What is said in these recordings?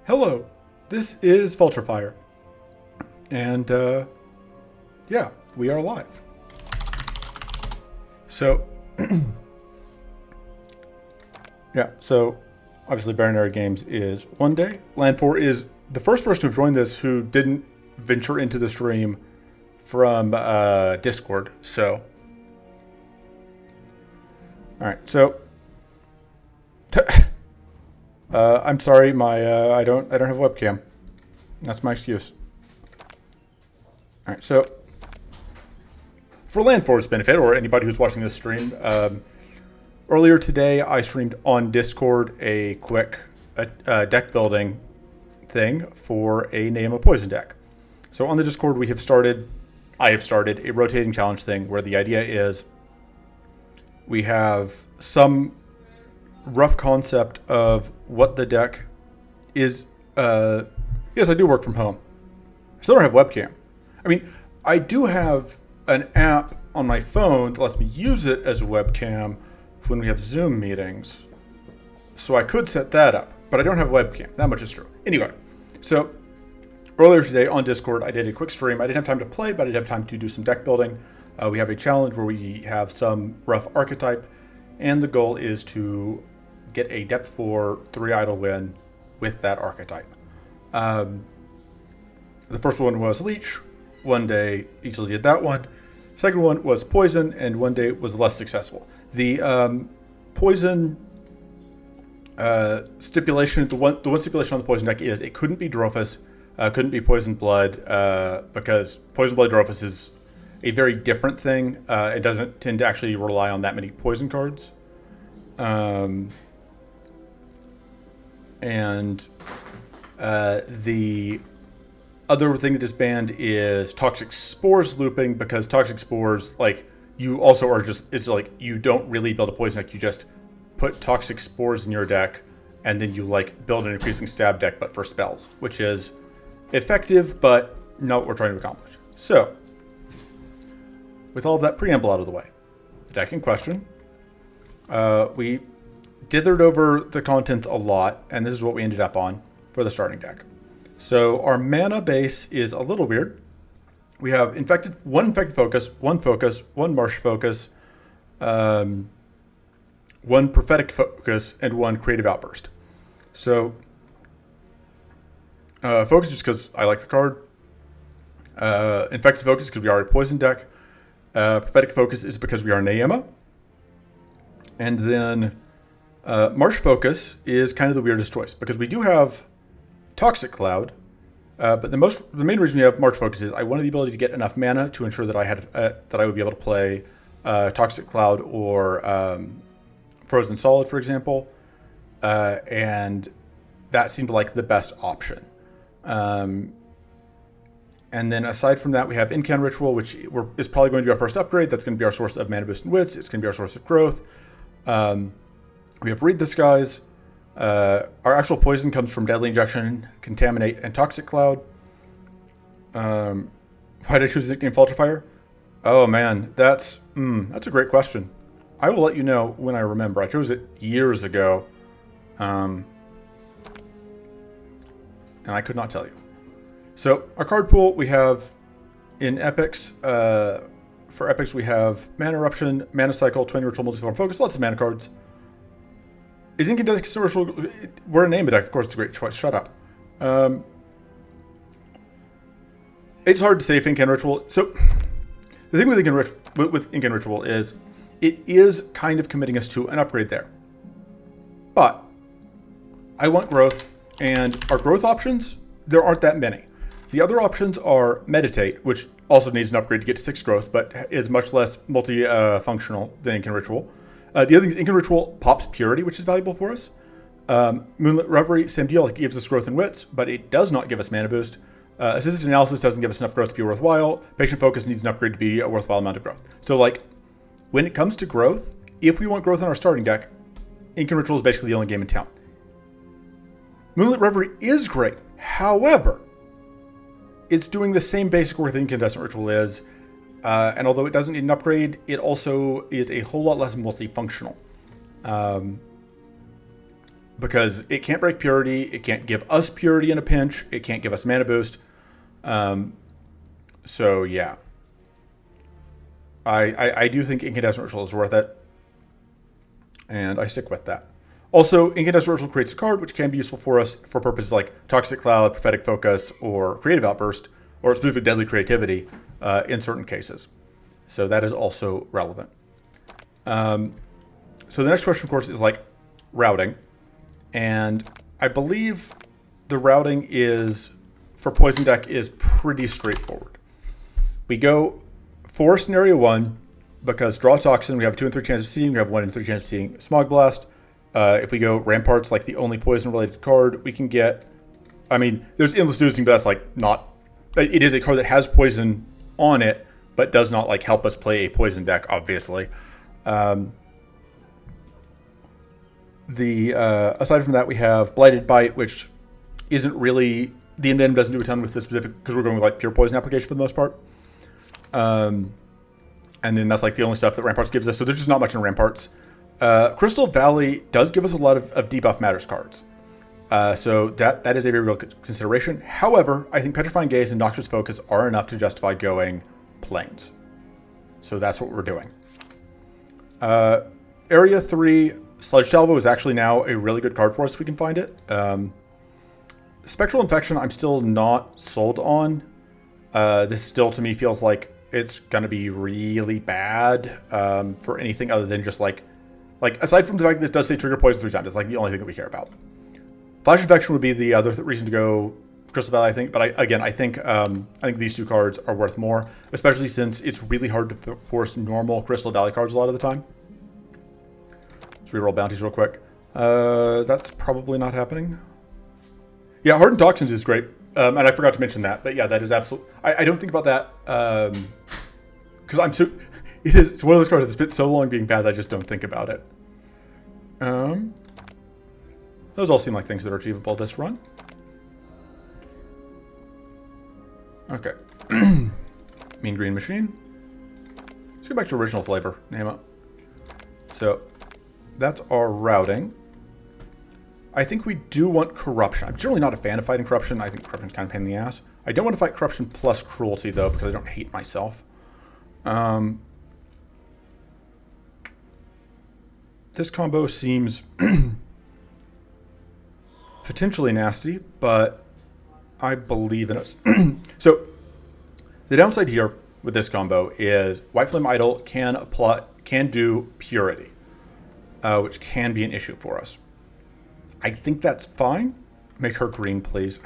Hello, this is Vulturefire, and yeah, we are live. So, yeah, so obviously Baronary Games is one day. Land4 is the first person to have joined this who didn't venture into the stream from Discord. So, all right, so I'm sorry, my I don't have a webcam. That's my excuse. All right, so for Land4's benefit, or anybody who's watching this stream, earlier today I streamed on Discord a quick deck building thing for a Nayema poison deck. So on the Discord I have started a rotating challenge thing where the idea is we have some rough concept of what the deck is. Yes, I do work from home. I still don't have webcam. I mean, I do have an app on my phone that lets me use it as a webcam when we have Zoom meetings. So I could set that up, but I don't have a webcam. That much is true. Anyway, so earlier today on Discord, I did a quick stream. I didn't have time to play, but I did have time to do some deck building. We have a challenge where we have some rough archetype, and the goal is to get a depth 4 3 idle win with that archetype. The first one was Leech. One day easily did that one. Second one was Poison, and one day was less successful. The Poison stipulation, the one stipulation on the Poison deck is it couldn't be Drophus, couldn't be Poison Blood, because Poison Blood Drophus is a very different thing. It doesn't tend to actually rely on that many poison cards. And the other thing that is banned is Toxic Spores looping, because Toxic Spores, like, you also are just, it's like you don't really build a poison deck, you just put Toxic Spores in your deck, and then you like build an increasing stab deck, but for spells, which is effective, but not what we're trying to accomplish. So, with all of that preamble out of the way, the deck in question, we dithered over the contents a lot, and this is what we ended up on for the starting deck. So our mana base is a little weird. We have one infected focus, one marsh focus, one prophetic focus, and one creative outburst. So focus just because I like the card. Infected focus because we are a poison deck. Prophetic focus is because we are Nayema. And then Marsh Focus is kind of the weirdest choice because we do have Toxic Cloud, but the main reason we have Marsh Focus is I wanted the ability to get enough mana to ensure that I would be able to play Toxic Cloud or Frozen Solid, for example, and that seemed like the best option. And then aside from that, we have Incan Ritual, which is probably going to be our first upgrade. That's going to be our source of mana boost and wits. It's going to be our source of growth. We have Read the Skies. Our actual poison comes from Deadly Injection, Contaminate, and Toxic Cloud. Why did I choose the nickname Vulturefire? Oh man, that's a great question. I will let you know when I remember. I chose it years ago, and I could not tell you. So our card pool, we have in Epics, for Epics we have Mana Eruption, Mana Cycle, Twin Ritual, Multiform Focus, lots of mana cards. Is Incandescent Ritual, we're a name deck, of course it's a great choice, shut up. It's hard to say if Incan Ritual, so the thing with Incan Ritual is it is kind of committing us to an upgrade there. But I want growth, and our growth options, there aren't that many. The other options are Meditate, which also needs an upgrade to get to 6 growth, but is much less multi-functional than Incan Ritual. The other thing is Incan Ritual pops Purity, which is valuable for us. Moonlit Reverie, same deal, it gives us growth and wits, but it does not give us mana boost. Assisted Analysis doesn't give us enough growth to be worthwhile. Patient Focus needs an upgrade to be a worthwhile amount of growth. So, like, when it comes to growth, if we want growth in our starting deck, Incan Ritual is basically the only game in town. Moonlit Reverie is great. However, it's doing the same basic work that Incandescent Ritual is, and although it doesn't need an upgrade, it also is a whole lot less multifunctional. because it can't break purity. It can't give us purity in a pinch. It can't give us mana boost. So yeah, I do think Incandescent Ritual is worth it, and I stick with that. Also, Incandescent Ritual creates a card which can be useful for us for purposes like Toxic Cloud, Prophetic Focus, or Creative Outburst, or specifically Deadly Creativity in certain cases. So that is also relevant. So the next question, of course, is like routing. And I believe the routing is for Poison deck is pretty straightforward. We go Forest in Area 1 because draw Toxin, we have a 2 and 3 chance of seeing, we have 1 and 3 chance of seeing Smog Blast. If we go Ramparts, like the only poison related card, we can get, I mean, there's Endless Oozing, but that's like not, it is a card that has poison on it, but does not like help us play a poison deck, obviously. Aside from that, we have Blighted Bite, which isn't really, the Envenom doesn't do a ton with this specific, because we're going with like pure poison application for the most part. And then that's like the only stuff that Ramparts gives us, so there's just not much in Ramparts. Crystal Valley does give us a lot of Debuff Matters cards. So that is a very real consideration. However, I think Petrifying Gaze and Noxious Focus are enough to justify going Plains. So that's what we're doing. Area 3, Sludge Salvo is actually now a really good card for us if we can find it. Spectral Infection I'm still not sold on. This still to me feels like it's going to be really bad for anything other than just like aside from the fact that this does say trigger poison 3 times, it's like the only thing that we care about. Flash Infection would be the other reason to go Crystal Valley, I think. But I think these two cards are worth more, especially since it's really hard to force normal Crystal Valley cards a lot of the time. Let's reroll bounties real quick. That's probably not happening. Yeah, Hardened Toxins is great. And I forgot to mention that. But yeah, that is absolutely... I don't think about that because I'm so... It's one of those cards that's been so long being bad that I just don't think about it. Those all seem like things that are achievable this run. Okay. Mean Green Machine. Let's go back to original flavor. Nayema. So, that's our routing. I think we do want Corruption. I'm generally not a fan of fighting Corruption. I think Corruption's kind of a pain in the ass. I don't want to fight Corruption plus Cruelty, though, because I don't hate myself. This combo seems potentially nasty, but I believe in us. So, the downside here with this combo is White Flame Idol can do Purity, which can be an issue for us. I think that's fine. Make her green, please.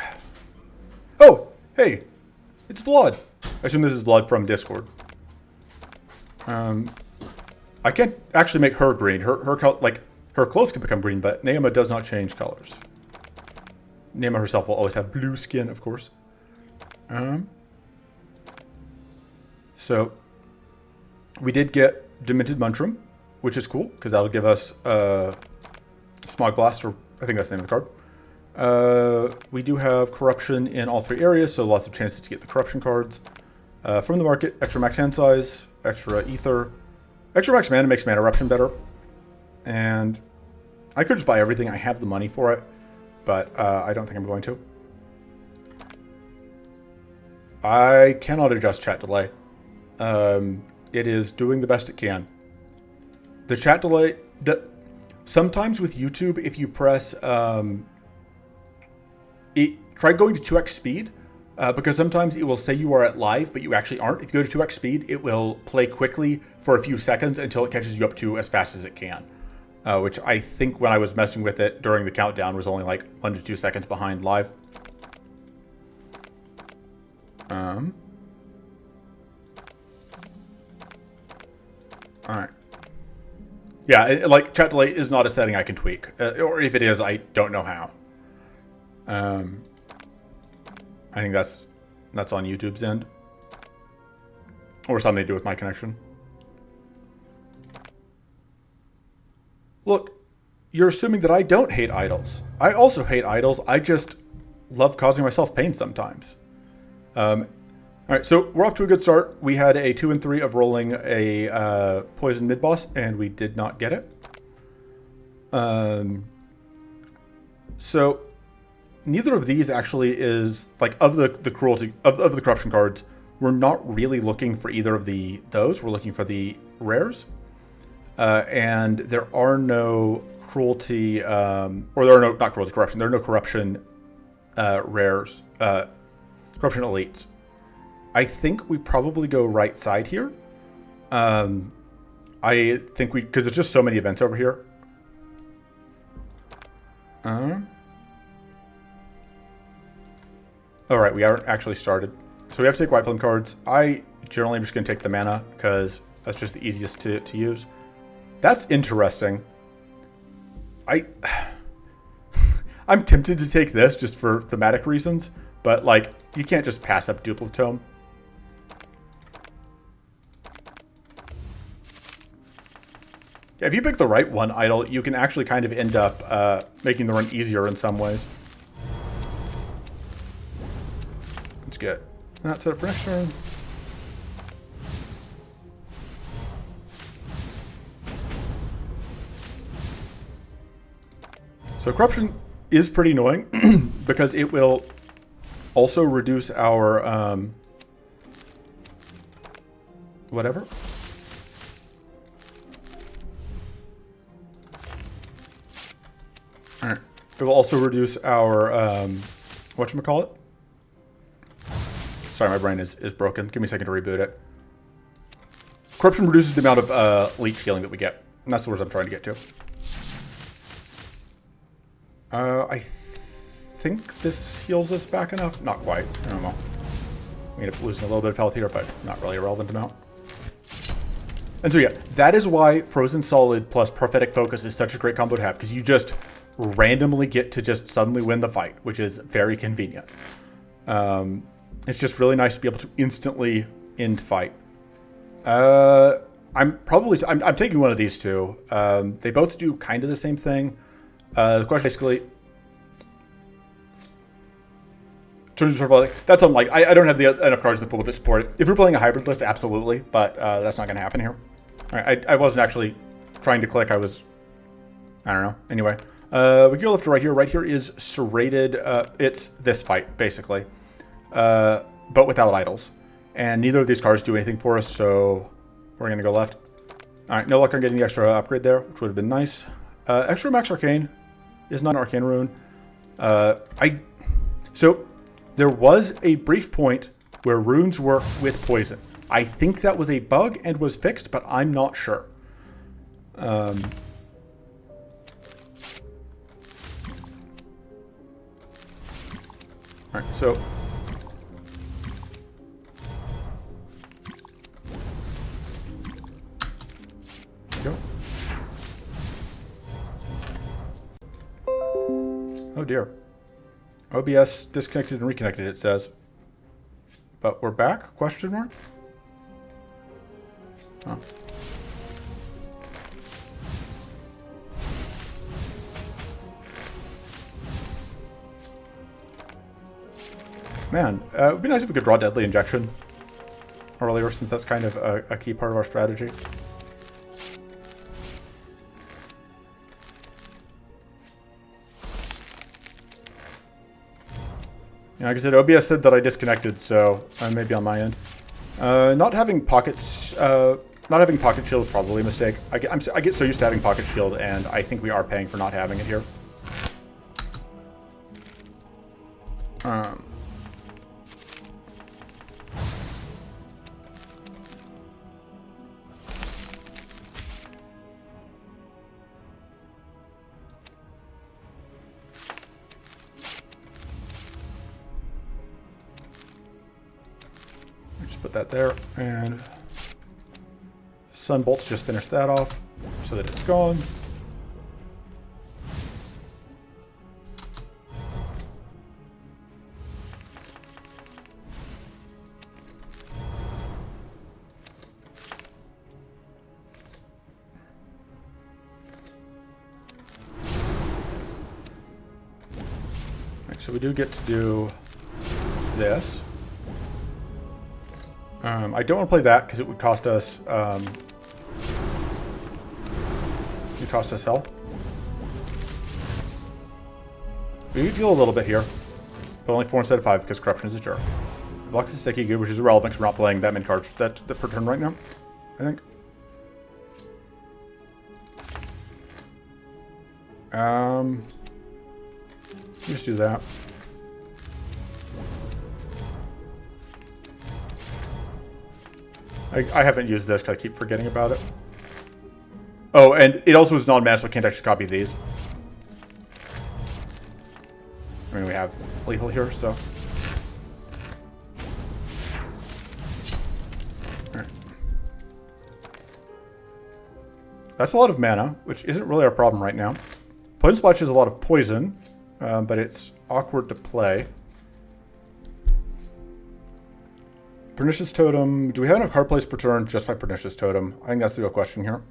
Oh, hey, it's Vlad. I assume this is Vlad from Discord. I can't actually make her green. Her clothes can become green, but Nayema does not change colors. Nayema herself will always have blue skin, of course. So we did get Demented Muntrum, which is cool because that'll give us Smog Blast, or I think that's the name of the card. We do have Corruption in all 3 areas, so lots of chances to get the Corruption cards. From the market, extra max hand size, extra ether, extra max mana makes Mana Eruption better. And I could just buy everything. I have the money for it, but I don't think I'm going to. I cannot adjust chat delay. It is doing the best it can. The chat delay... Sometimes with YouTube, if you press... try going to 2x speed, because sometimes it will say you are at live, but you actually aren't. If you go to 2x speed, it will play quickly for a few seconds until it catches you up to as fast as it can. Which I think when I was messing with it during the countdown was only like 1 to 2 seconds behind live. Alright. Yeah, like chat delay is not a setting I can tweak. Or if it is, I don't know how. I think that's on YouTube's end. Or something to do with my connection. Look, you're assuming that I don't hate idols. I also hate idols. I just love causing myself pain sometimes. Alright, so we're off to a good start. We had a 2 and 3 of rolling a poison mid-boss, and we did not get it. So neither of these actually is like of the cruelty of the corruption cards. We're not really looking for either of those. We're looking for the rares, and there are no cruelty, or there are no not cruelty corruption. There are no corruption rares, corruption elites. I think we probably go right side here. I think because there's just so many events over here. All right, we aren't actually started. So we have to take white flame cards. I generally am just going to take the mana because that's just the easiest to use. That's interesting. I'm tempted to take this just for thematic reasons, but like you can't just pass up Duplicate Tome. If you pick the right one idol, you can actually kind of end up making the run easier in some ways. Let's get that set up for next turn. So corruption is pretty annoying because it will also reduce our whatever. All right. It will also reduce our whatchamacallit. Sorry, my brain is broken. Give me a second to reboot it. Corruption reduces the amount of leech healing that we get. And that's the words I'm trying to get to. I think this heals us back enough. Not quite. I don't know. We end up losing a little bit of health here, but not really a relevant amount. And so yeah, that is why Frozen Solid plus Prophetic Focus is such a great combo to have, because you just randomly get to just suddenly win the fight, which is very convenient. It's just really nice to be able to instantly end fight. I'm taking one of these two. They both do kind of the same thing. The question basically, that's unlike. I don't have enough cards that would support it. If we're playing a hybrid list, absolutely, but that's not going to happen here. All right, I wasn't actually trying to click. I don't know. Anyway, we go left to right here. Right here is serrated. It's this fight basically, but without idols, and neither of these cards do anything for us. So we're going to go left. All right, no luck on getting the extra upgrade there, which would have been nice. Extra Max Arcane is not an Arcane rune. So there was a brief point where runes work with poison. I think that was a bug and was fixed, but I'm not sure. All right, so go. Oh dear. OBS disconnected and reconnected, it says. But we're back? Question mark? Oh. Man, it would be nice if we could draw Deadly Injection earlier, since that's kind of a key part of our strategy. Yeah, like I said, OBS said that I disconnected, so I may be on my end. Not having pocket shield is probably a mistake. I get so used to having pocket shield, and I think we are paying for not having it here. Put that there, and Sunbolt's just finished that off so that it's gone. Right, so we do get to do this. I don't want to play that because it would cost us health. We deal a little bit here, but only 4 instead of 5 because corruption is a jerk. Blocks is sticky good, which is irrelevant because we're not playing that many cards that per turn right now, I think. Just do that. I haven't used this because I keep forgetting about it. Oh, and it also is non-mana, so I can't actually copy these. I mean, we have lethal here, so. Alright. That's a lot of mana, which isn't really our problem right now. Poison Splash is a lot of poison, but it's awkward to play. Pernicious Totem. Do we have enough card plays per turn to justify Pernicious Totem? I think that's the real question here.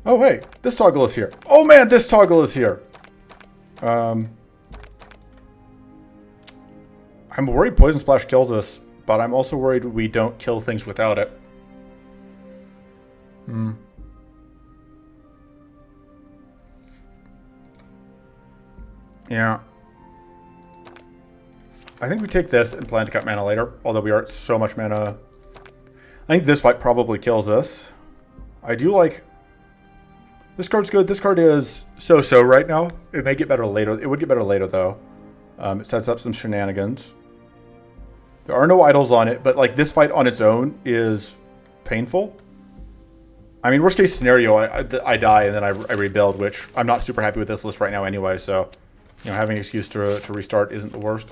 Oh, hey, this toggle is here. Oh, man, this toggle is here. I'm worried Poison Splash kills us, but I'm also worried we don't kill things without it. Yeah. I think we take this and plan to cut mana later, although we are at so much mana. I think this fight probably kills us. I do like... This card's good. This card is so-so right now. It may get better later. It would get better later, though. It sets up some shenanigans. There are no idols on it, but like this fight on its own is painful. I mean, worst case scenario, I die and then I rebuild, which I'm not super happy with this list right now anyway, so you know, having an excuse to restart isn't the worst.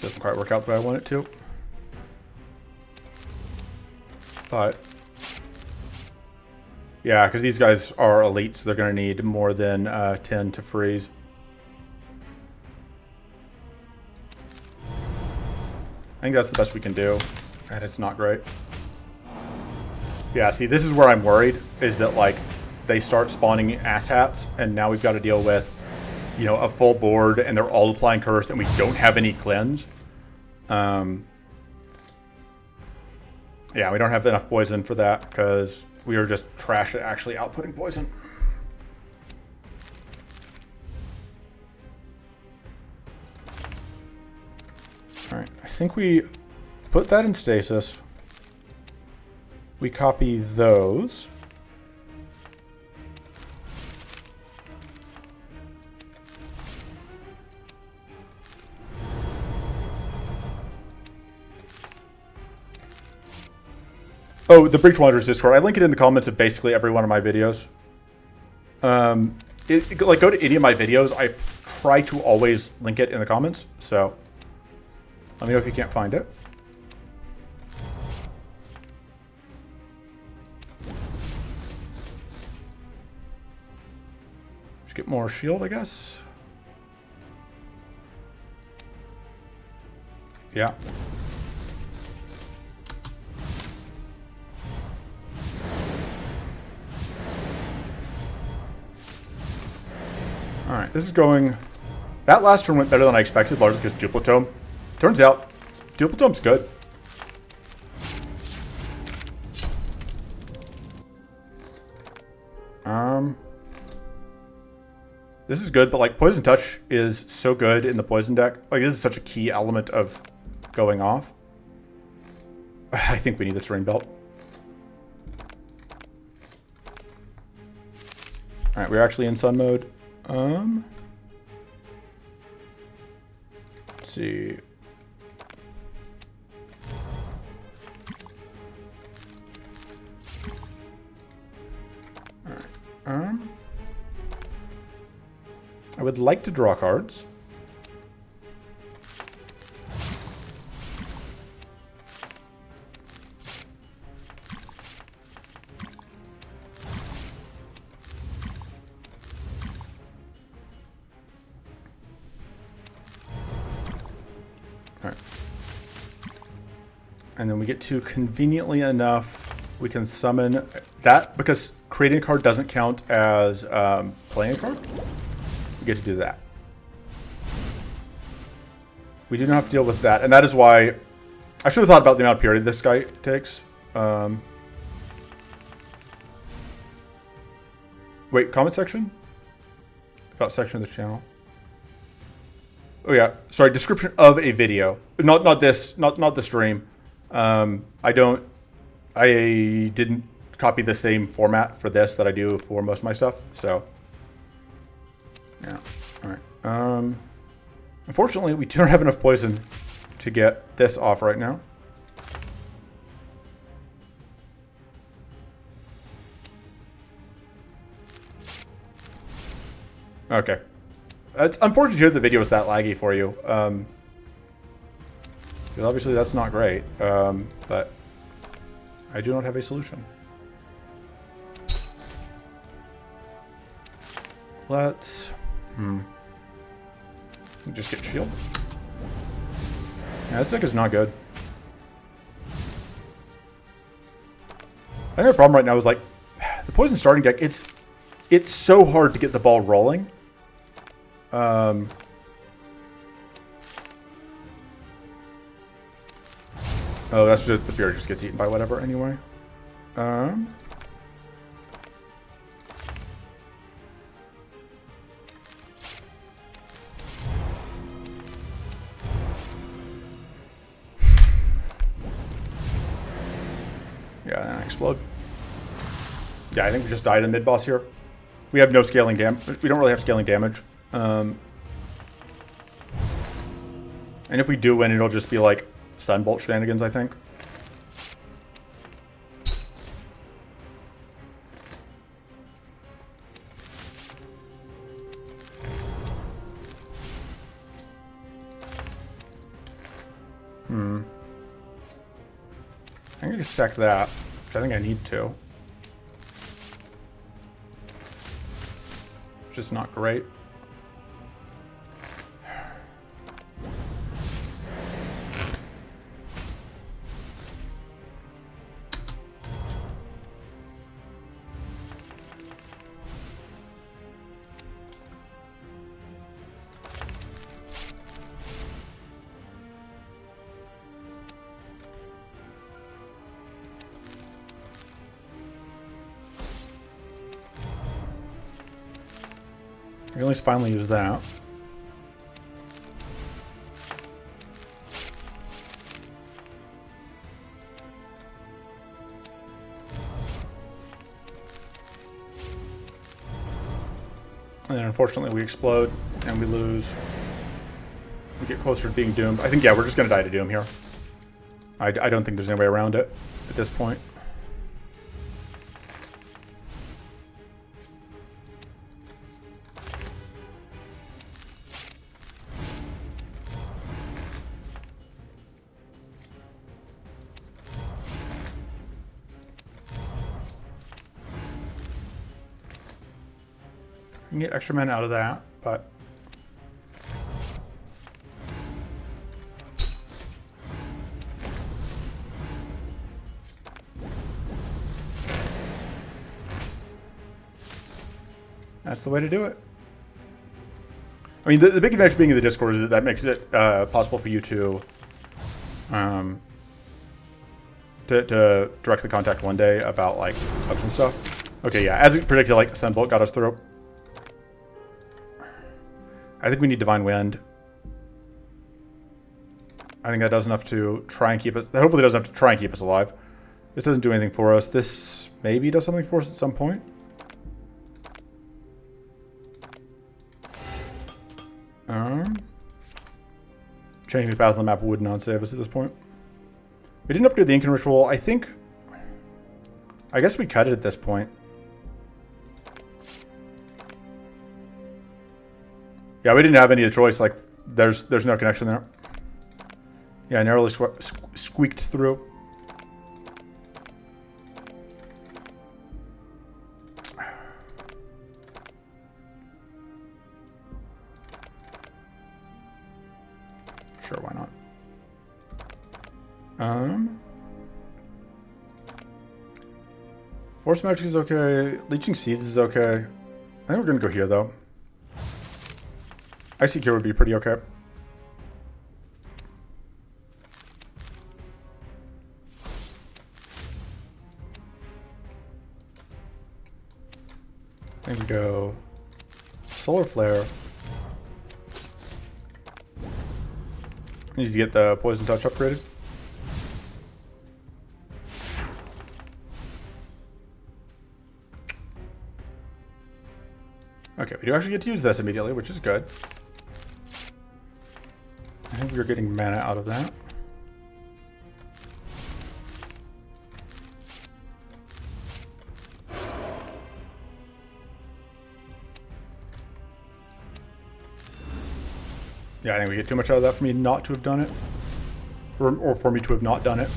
Doesn't quite work out the way I want it to. But yeah, because these guys are elite, so they're going to need more than 10 to freeze. I think that's the best we can do, and it's not great. Yeah, see, this is where I'm worried, is that, like, they start spawning asshats, and now we've got to deal with, you know, a full board, and they're all applying curse, and we don't have any cleanse. Yeah, we don't have enough poison for that, because we are just trash at actually outputting poison. Alright, I think we put that in stasis. We copy those. Oh, the Breach Wanderers Discord. I link it in the comments of basically every one of my videos. Like, go to any of my videos. I try to always link it in the comments. So, let me know if you can't find it. Just get more shield, I guess. Yeah. Alright, this is going... That last turn went better than I expected, largely because Duplicitome. Turns out, Duplicitome's good. This is good, but like Poison Touch is so good in the Poison deck. Like, this is such a key element of going off. I think we need this Rain Belt. Alright, we're actually in Sun mode. Let's see. Alright. I would like to draw cards. And then we get to, conveniently enough, we can summon that, because creating a card doesn't count as playing a card. We get to do that. We do not have to deal with that, and that is why I should have thought about the amount of period this guy takes. Wait, comment section? About section of the channel. Oh yeah, sorry, description of a video. Not the stream. I didn't copy the same format for this that I do for most of my stuff, so yeah. Alright. Unfortunately, we don't have enough poison to get this off right now. Okay. It's unfortunate to hear the video was that laggy for you. Because obviously that's not great. But I do not have a solution. Let's... just get shield. Yeah, this deck is not good. I think the problem right now is, like, the poison starting deck, it's so hard to get the ball rolling. Oh, that's just, the Fury just gets eaten by whatever anyway. Yeah, and I explode. Yeah, I think we just died in mid-boss here. We have no scaling damage. We don't really have scaling damage. And if we do win, it'll just be like Sunbolt shenanigans, I think. I think I can sack that, which I think I need to. Just not great. I can at least finally use that. And then unfortunately we explode and we lose. We get closer to being doomed. I think, yeah, we're just going to die to doom here. I don't think there's any way around it at this point. You can get extra men out of that, but that's the way to do it. I mean, the big advantage being in the Discord is that makes it possible for you to directly contact one day about like bugs and stuff. Okay, yeah, as predicted, like Sunbolt got us through. I think we need Divine Wind. I think that does enough to try and keep us. That hopefully does enough to try and keep us alive. This doesn't do anything for us. This maybe does something for us at some point. Changing the path on the map would not save us at this point. We didn't upgrade the Incan Ritual. I guess we cut it at this point. Yeah, we didn't have any of the choice. Like, there's no connection there. Yeah, I narrowly squeaked through. Sure, why not? Force Magic is okay. Leeching Seeds is okay. I think we're going to go here, though. Icy Cure would be pretty okay. I think we go Solar Flare. Need to get the Poison Touch upgraded. Okay, we do actually get to use this immediately, which is good. I think we're getting mana out of that. Yeah, I think we get too much out of that for me not to have done it. Or for me to have not done it.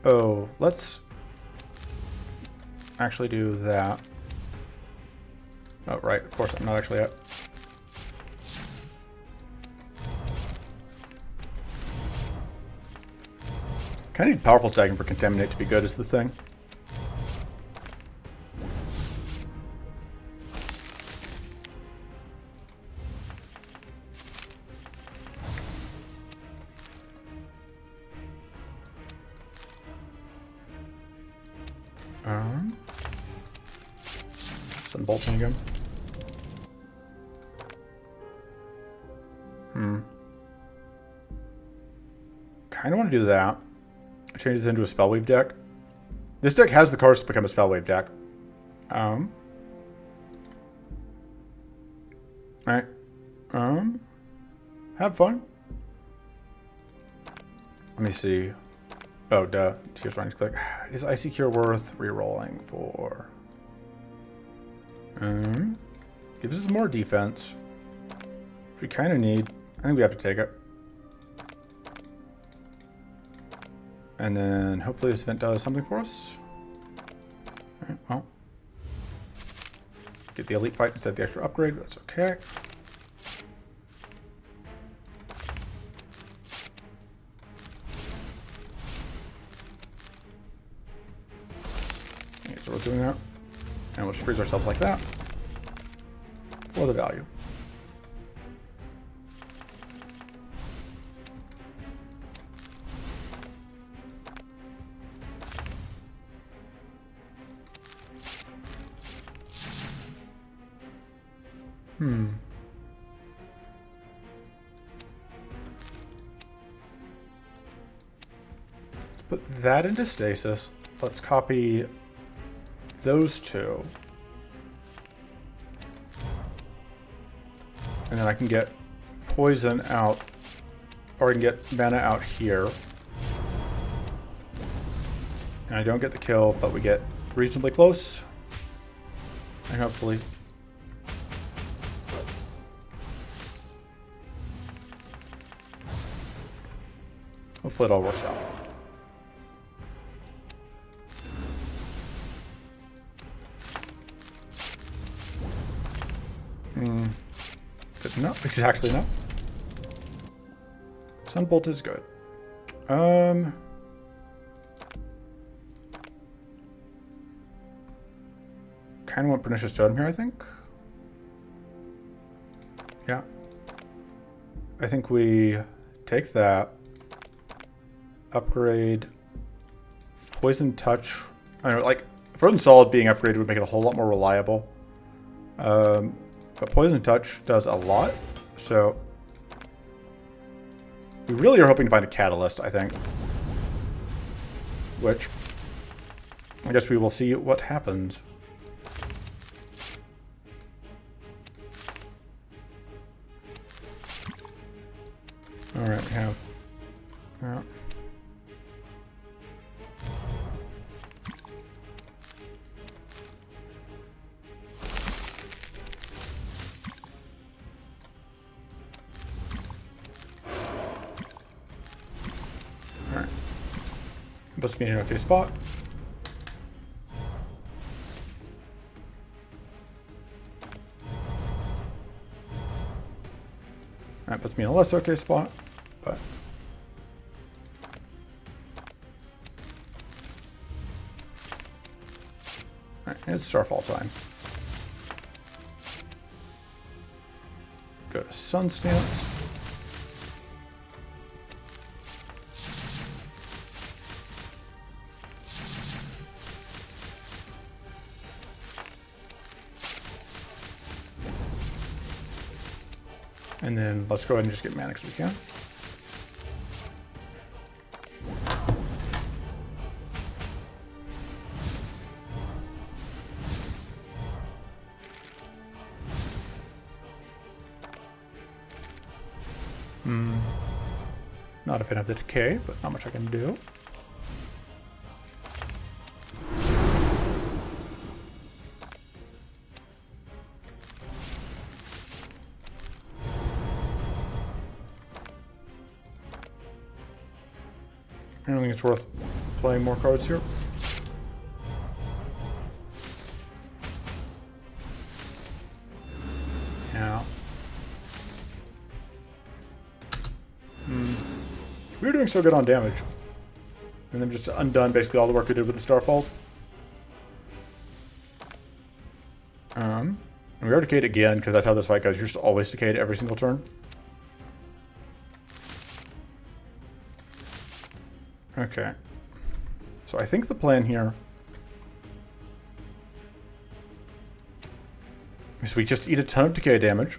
Oh, let's actually do that. Oh, right, of course, I'm not actually at. Kind of need powerful stacking for Contaminate to be good is the thing. Some bolting again. Kind of want to do that. Change this into a Spellweave deck. This deck has the cards to become a Spellweave deck. Alright. Have fun. Let me see. Oh, duh. Tears Running Click. Is Icy Cure worth rerolling for? Gives us more defense. Which we kind of need. I think we have to take it. And then hopefully this event does something for us. Alright, well. Get the elite fight instead of the extra upgrade, but that's okay. Okay, so we're doing that. And we'll just freeze ourselves like that. For the value. Let's put that into stasis. Let's copy those two. And then I can get poison out, or I can get mana out here. And I don't get the kill, but we get reasonably close. And hopefully it all works out. Good enough. Exactly enough. Sunbolt is good. Kind of want Pernicious Totem here, I think. Yeah. I think we take that. Upgrade Poison Touch. I don't know, like Frozen Solid being upgraded would make it a whole lot more reliable. But Poison Touch does a lot, so we really are hoping to find a Catalyst, I think. Which I guess we will see what happens. All right, we have. Puts me in an okay spot. That puts me in a less okay spot, but... Alright, it's Starfall time. Go to Sun Stance. And then let's go ahead and just get mana because we can. Not a fan of the decay, but not much I can do. I don't think it's worth playing more cards here. Yeah. We were doing so good on damage. And then just undone basically all the work we did with the Starfalls. And we are decayed again, because that's how this fight goes. You're just always decayed every single turn. Okay. So I think the plan here is we just eat a ton of decay damage.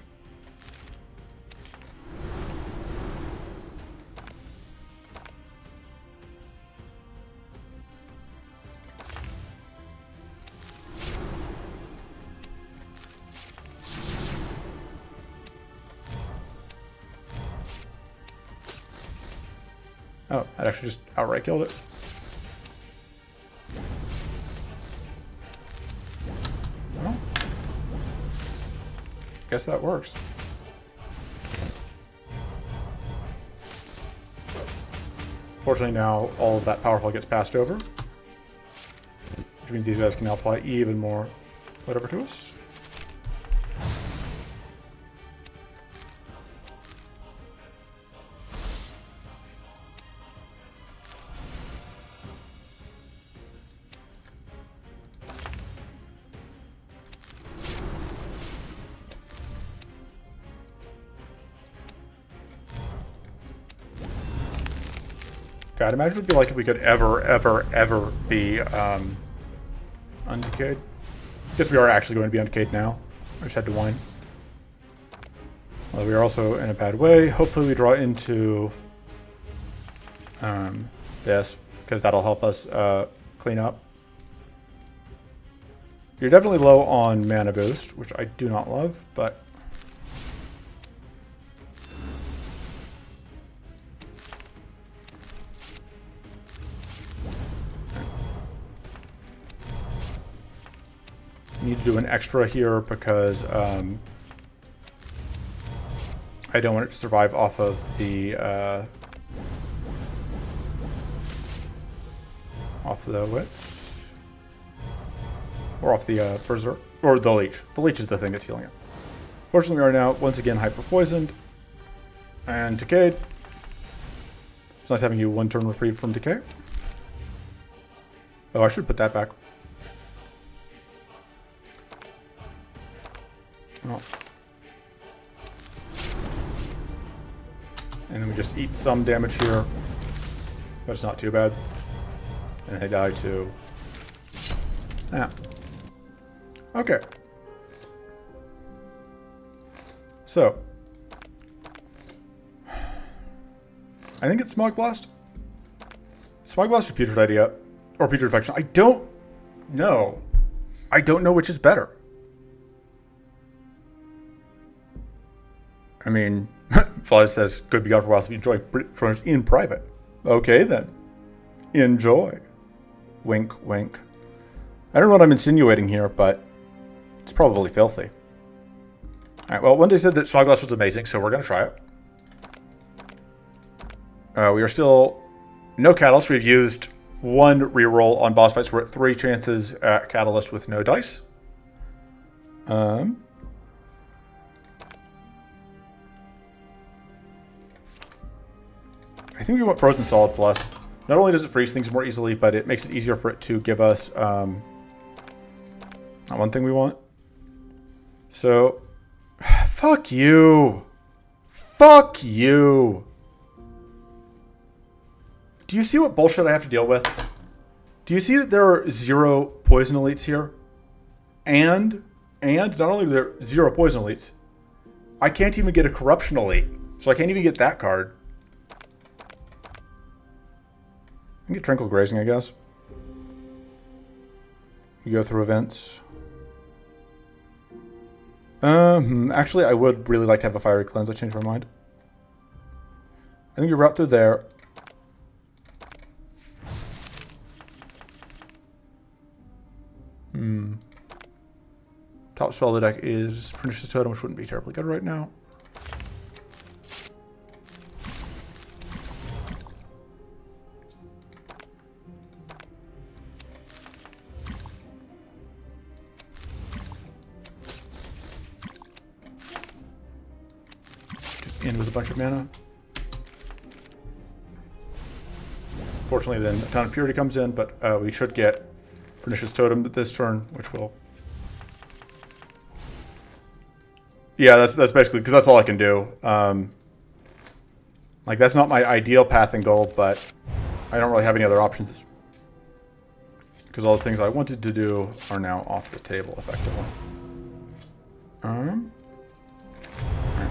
Oh, that actually just outright killed it. Well, guess that works. Fortunately now all of that powerful gets passed over, which means these guys can now apply even more whatever to us. God, imagine what it'd be like if we could ever be undecayed. Guess we are actually going to be undecayed now. I just had to whine. Well, we are also in a bad way. Hopefully we draw into this, because that'll help us clean up. You're definitely low on mana boost, which I do not love, but... Need to do an extra here because I don't want it to survive off of the wits, or off the berserk, or the leech. The leech is the thing that's healing it. Fortunately, we are now once again hyper poisoned and decayed. It's nice having you one turn reprieve from decay. Oh, I should put that back. Oh. And then we just eat some damage here, but it's not too bad. And they die too. Yeah. Okay. So. I think it's Smog Blast. Smog Blast or Putrid Idea. Or Putrid Infection. I don't know. I don't know which is better. I mean, Flash says, could be gone for a while, so you enjoy friends in private. Okay, then. Enjoy. Wink, wink. I don't know what I'm insinuating here, but it's probably filthy. Alright, well, one day said that Smog Blast was amazing, so we're going to try it. We are still no Catalyst. We've used one reroll on boss fights. We're at 3 chances at Catalyst with no dice. I think we want Frozen Solid Plus. Not only does it freeze things more easily, but it makes it easier for it to give us not one thing we want. So, fuck you. Fuck you. Do you see what bullshit I have to deal with? Do you see that there are 0 poison elites here? And not only are there 0 poison elites, I can't even get a corruption elite. So I can't even get that card. I can get Tranquil Grazing, I guess. You go through events. Actually, I would really like to have a Fiery Cleanse. I changed my mind. I think we route through there. Top spell of the deck is Pernicious Totem, which wouldn't be terribly good right now. Just end with a bunch of mana. Fortunately, then a ton of Purity comes in, but we should get Pernicious Totem this turn, which will... Yeah, that's basically, because that's all I can do. Like, that's not my ideal path and goal, but I don't really have any other options. Because all the things I wanted to do are now off the table, effectively. Alright,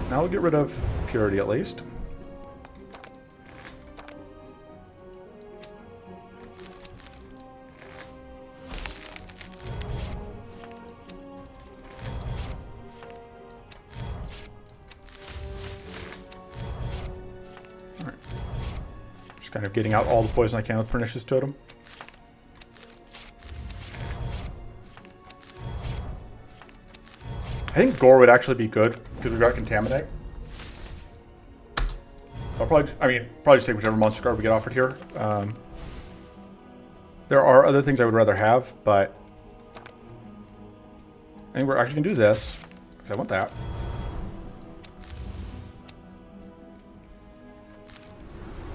now we'll get rid of Purity, at least. Kind of getting out all the poison I can with Pernicious Totem. I think Gore would actually be good because we've got Contaminate. So I'll probably just take whichever monster card we get offered here. There are other things I would rather have, but I think we're actually gonna do this because I want that.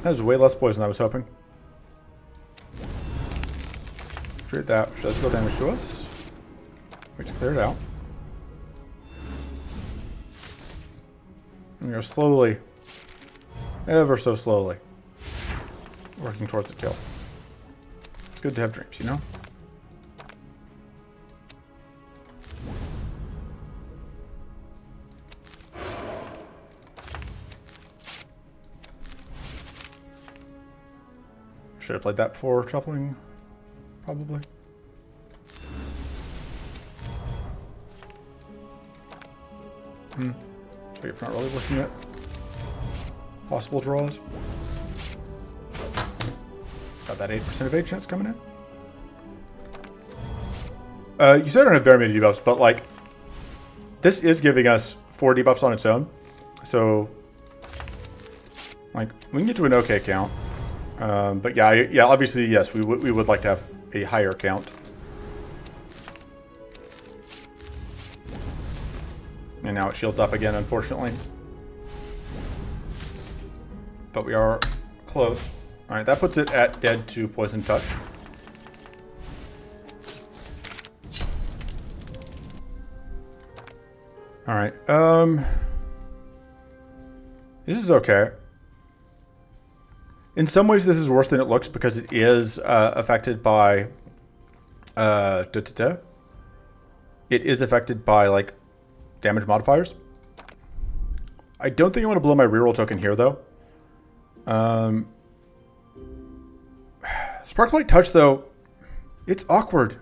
That was way less poison than I was hoping. Create that, which does deal damage to us. We just clear it out. And we are slowly, ever so slowly, working towards a kill. It's good to have dreams, you know? Should have played that before shuffling, probably. So you're not really looking at possible draws. Got that 8% evade chance coming in. You said I don't have very many debuffs, but like, this is giving us 4 debuffs on its own. So, like, we can get to an okay count. But yeah, obviously, yes, we would like to have a higher count. And now it shields up again, unfortunately. But we are close. Alright, that puts it at dead to Poison Touch. Alright, this is okay. In some ways, this is worse than it looks because it is affected by... It is affected by, like, damage modifiers. I don't think I want to blow my reroll token here, though. Sparklight Touch, though, it's awkward.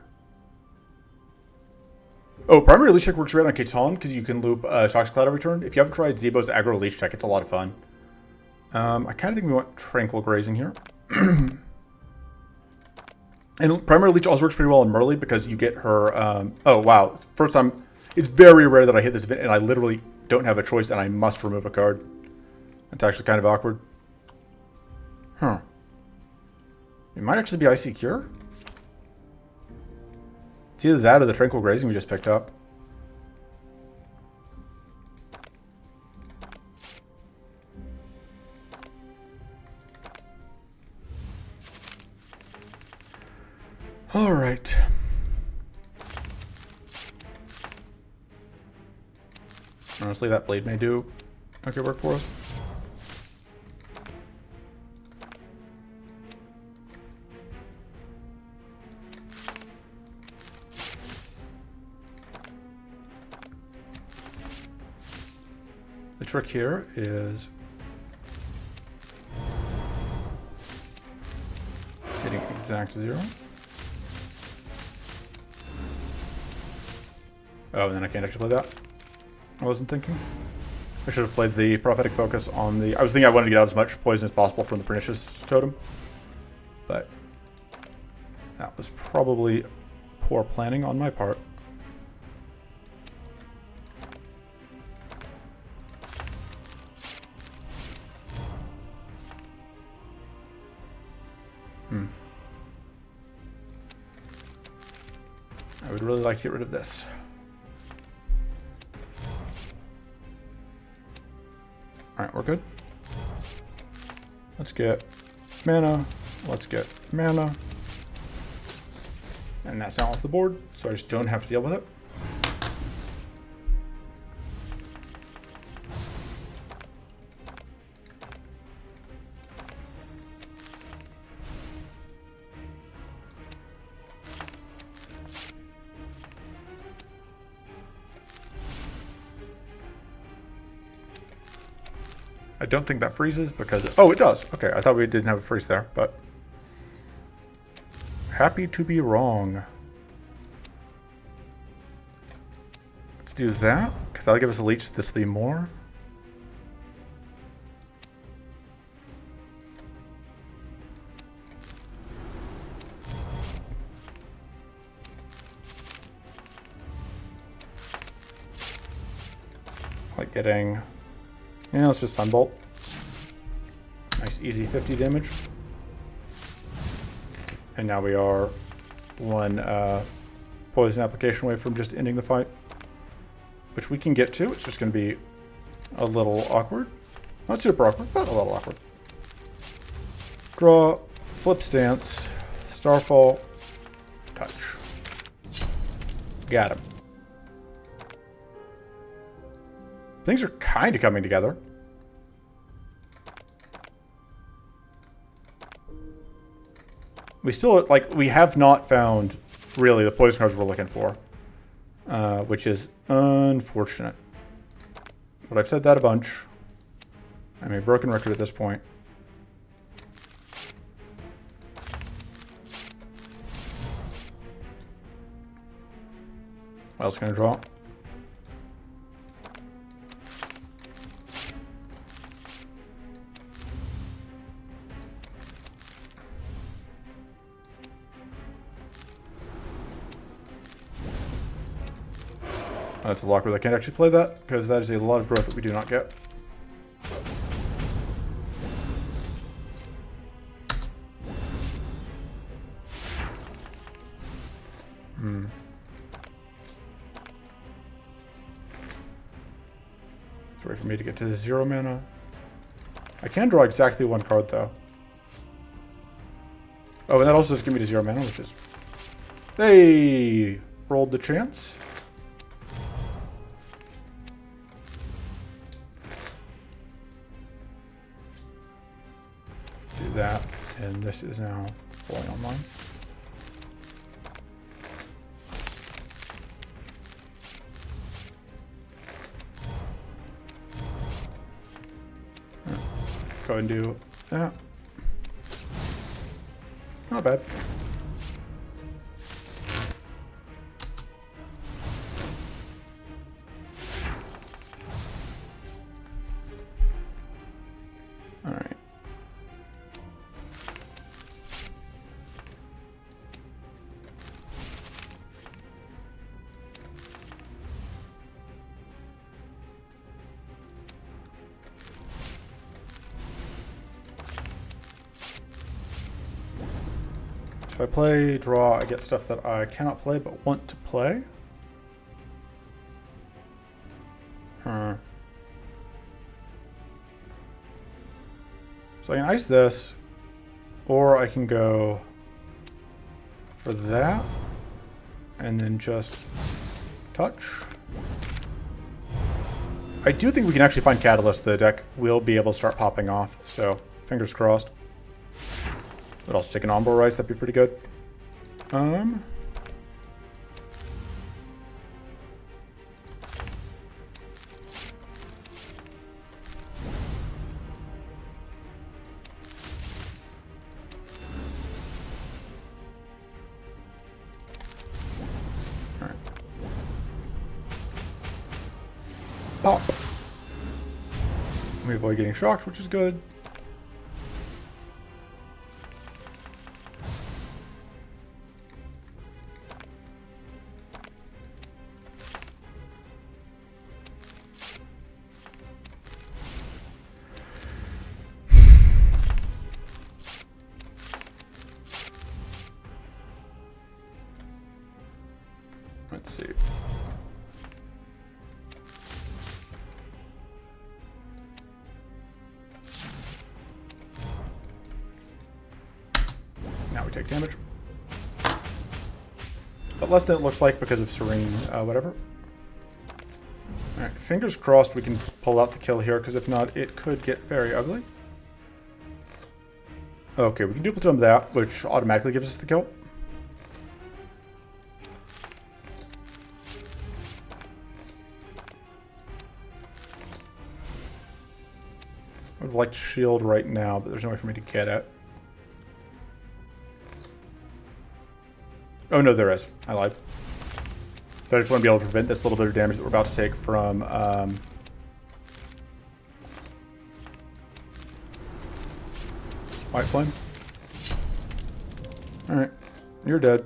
Oh, Primary Leech Check works great on Katon because you can loop Toxic Cloud every turn. If you haven't tried Zebo's Aggro Leech Check, it's a lot of fun. I kind of think we want Tranquil Grazing here. And Primary Leech also works pretty well on Merly because you get her... oh, wow. First time... It's very rare that I hit this event and I literally don't have a choice and I must remove a card. It's actually kind of awkward. Huh. It might actually be Icy Cure. It's either that or the Tranquil Grazing we just picked up. Honestly, that blade may do okay work for us. The trick here is getting exact 0. Oh, and then I can't actually play that. I wasn't thinking. I should have played the prophetic focus on the... I was thinking I wanted to get out as much poison as possible from the pernicious totem. But that was probably poor planning on my part. I would really like to get rid of this. Alright, we're good. Let's get mana. Let's get mana. And that's now off the board, so I just don't have to deal with it. I don't think that freezes because... Oh, it does. Okay, I thought we didn't have a freeze there, but... Happy to be wrong. Let's do that, because that'll give us a leech. This will be more. Like getting... Yeah, let's just Sunbolt. Nice, easy 50 damage. And now we are one poison application away from just ending the fight. Which we can get to. It's just going to be a little awkward. Not super awkward, but a little awkward. Draw, flip stance, starfall, touch. Got him. Things are kind of coming together. We still, like, we have not found, really, the poison cards we're looking for. Which is unfortunate. But I've said that a bunch. I'm a broken record at this point. What else can I draw? That's a locker that can't actually play that, because that is a lot of growth that we do not get. It's ready for me to get to 0 mana. I can draw exactly 1 card, though. Oh, and that also just gives me to 0 mana, which is... Hey! Rolled the chance. That, and this is now falling online. Go ahead and do that. Not bad. All right. If I play draw, I get stuff that I cannot play but want to play. So I can ice this, or I can go for that, and then just touch. I do think we can actually find Catalyst. The deck will be able to start popping off, so fingers crossed. But also take an Ombo Rice, that'd be pretty good. Pop. We avoid getting shocked, which is good. Let's see. Now we take damage. But less than it looks like because of Serene, whatever. Alright, fingers crossed we can pull out the kill here, because if not, it could get very ugly. Okay, we can duplicate that, which automatically gives us the kill. I would like to shield right now, but there's no way for me to get it. Oh, no, there is. I lied. So I just want to be able to prevent this little bit of damage that we're about to take from... White Flame. Alright. You're dead.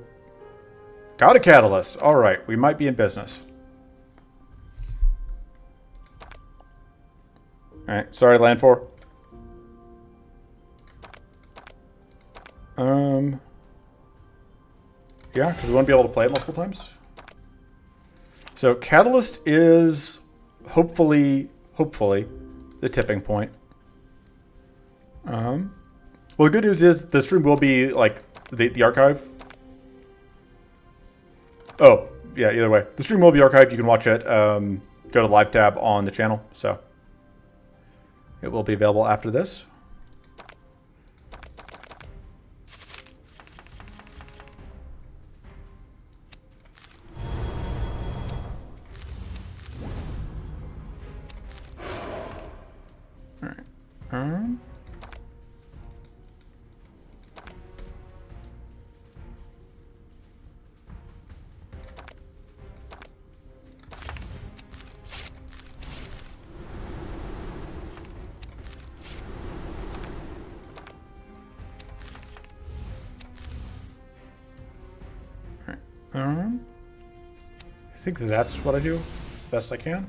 Got a Catalyst. Alright, we might be in business. Alright, sorry, land 4. Yeah, because we want to be able to play it multiple times. So Catalyst is hopefully the tipping point. Well, the good news is the stream will be like the archive. Oh, yeah, either way. The stream will be archived. You can watch it. Go to the live tab on the channel. So it will be available after this. I think that's what I do as best I can.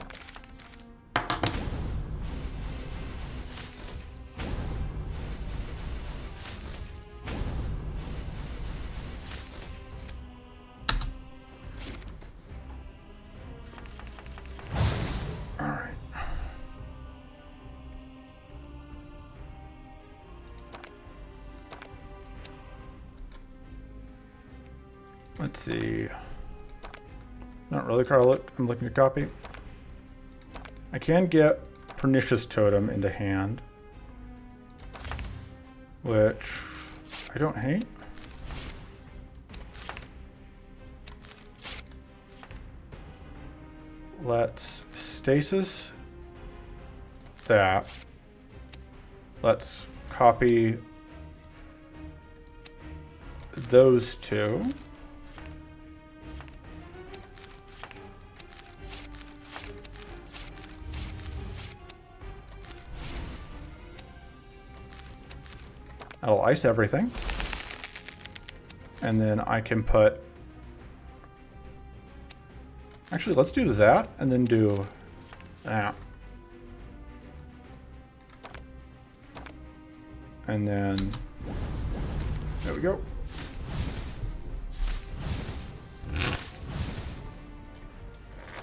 Let's see. Not really card I'm looking to copy. I can get Pernicious Totem into hand, which I don't hate. Let's stasis that. Let's copy those two. That'll ice everything. And then I can put... Actually, let's do that and then do that. And then... There we go.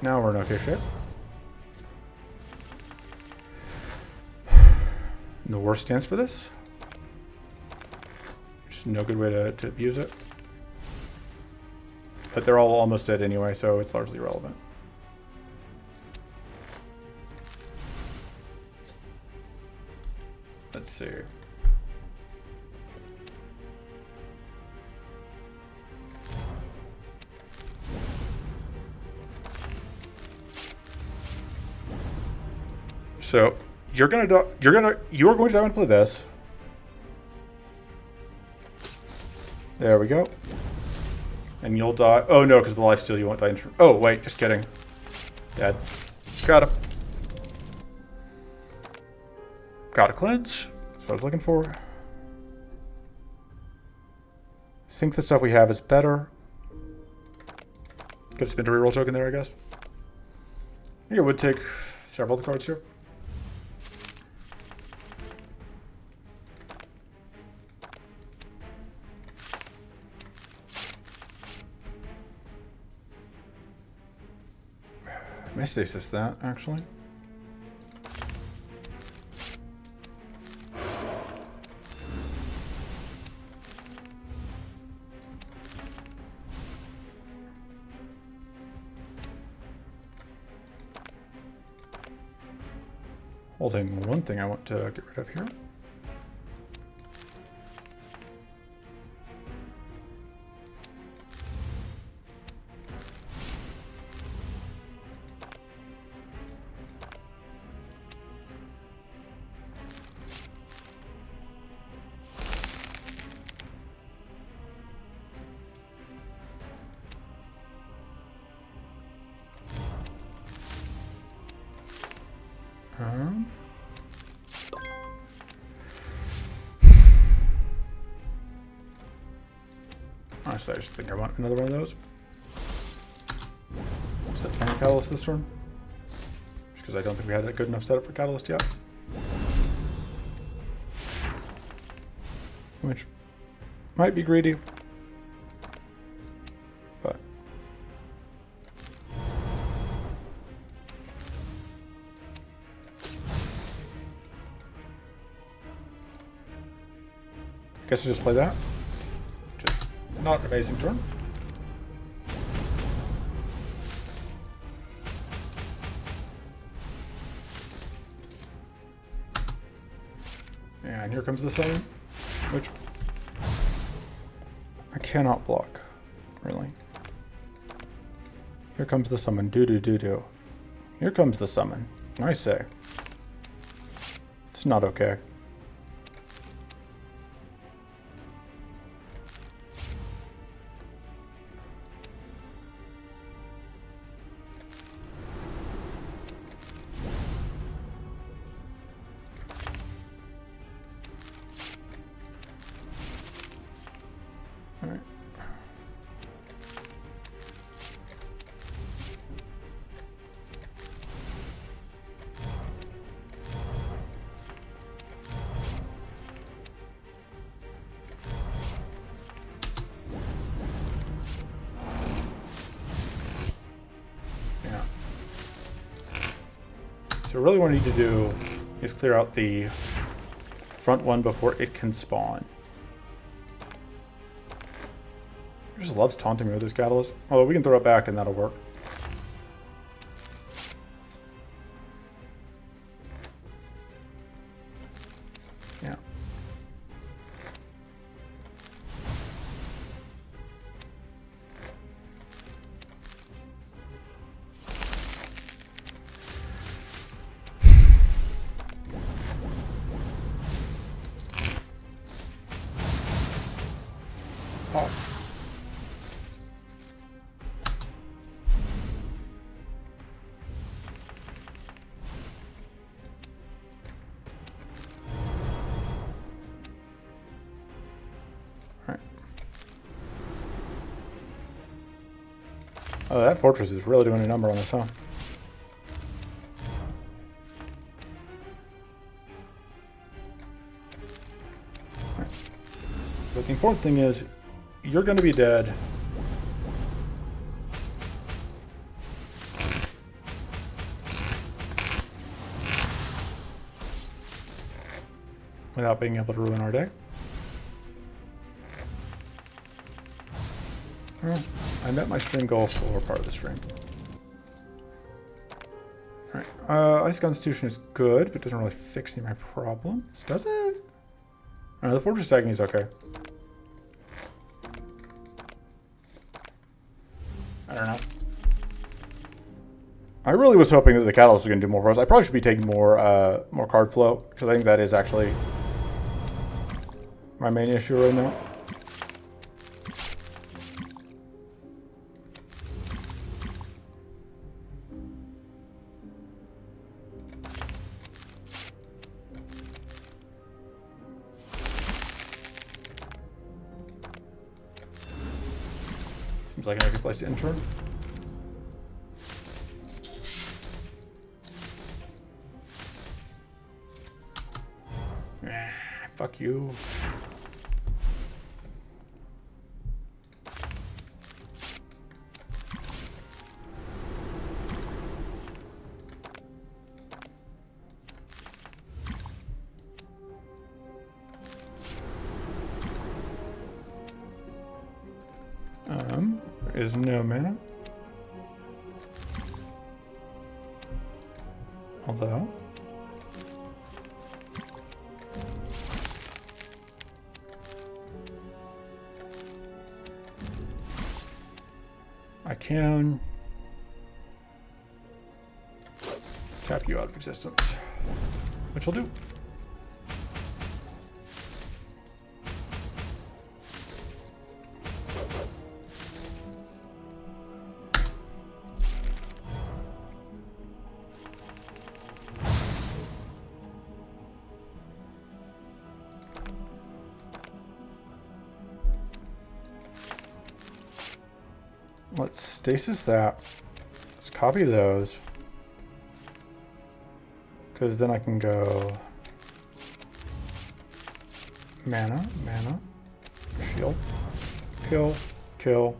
Now we're in okay shape. And the worst stance for this? No good way to abuse it. But they're all almost dead anyway, so it's largely irrelevant. Let's see. So you are going to die and play this. There we go. And you'll die. Oh no, because the lifesteal you won't die. Oh wait, just kidding. Dead. Got him. Got a cleanse. That's what I was looking for. I think the stuff we have is better. Could spend a reroll token there, I guess. I think it would take several of the cards here. I may stasis that, actually. Holding one thing I want to get rid of here. Honestly, I just think I want another one of those. Set planar catalyst this turn. Just because I don't think we had a good enough setup for catalyst yet. Which might be greedy. But guess I just play that. Not an amazing turn. And here comes the summon, which I cannot block, really. Here comes the summon. Do. Here comes the summon. I say. It's not okay. So really what I need to do is clear out the front one before it can spawn. He just loves taunting me with his catalyst. Although we can throw it back and that'll work. Yeah. Oh. Right. Oh, that fortress is really doing a number on us, huh? Right. But the important thing is, you're going to be dead. Without being able to ruin our day. Well, I met my stream goal for part of the stream. Alright, Ice Constitution is good, but doesn't really fix any of my problems, does it? The Fortress Agony is okay. I don't know. I really was hoping that the Catalyst was going to do more for us. I probably should be taking more card flow, because I think that is actually my main issue right now. Seems like a good place to enter. Fuck you. There is no mana. Although I can tap you out of existence, which I'll do. Let's stasis that. Let's copy those. Because then I can go mana, shield, kill, kill.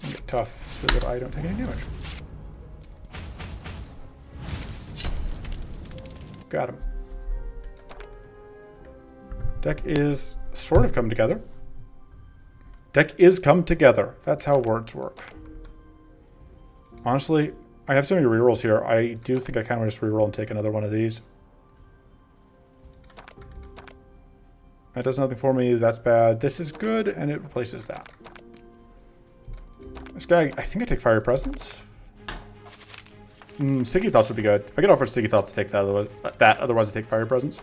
And get tough so that I don't take any damage. Got him. Deck is sort of come together. Deck is come together. That's how words work. Honestly, I have so many rerolls here. I do think I kind of just reroll and take another one of these. That does nothing for me. That's bad. This is good, and it replaces that. This guy, I think I take Fiery Presence. Sticky Thoughts would be good. If I get offered Sticky Thoughts to take that, otherwise I take Fiery Presence.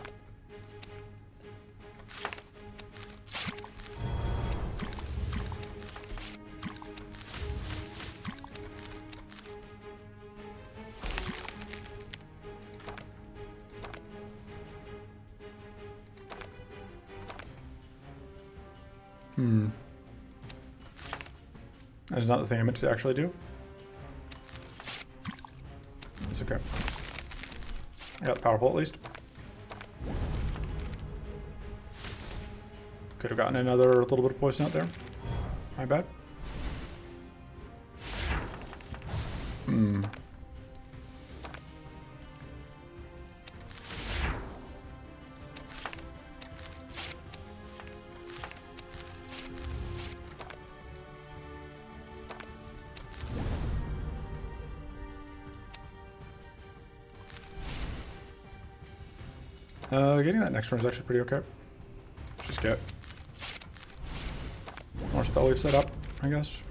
That's not the thing I meant to actually do. It's okay. I got powerful at least. Could have gotten another little bit of poison out there. My bad. Getting that next turn is actually pretty okay. Just get more spell we've set up, I guess.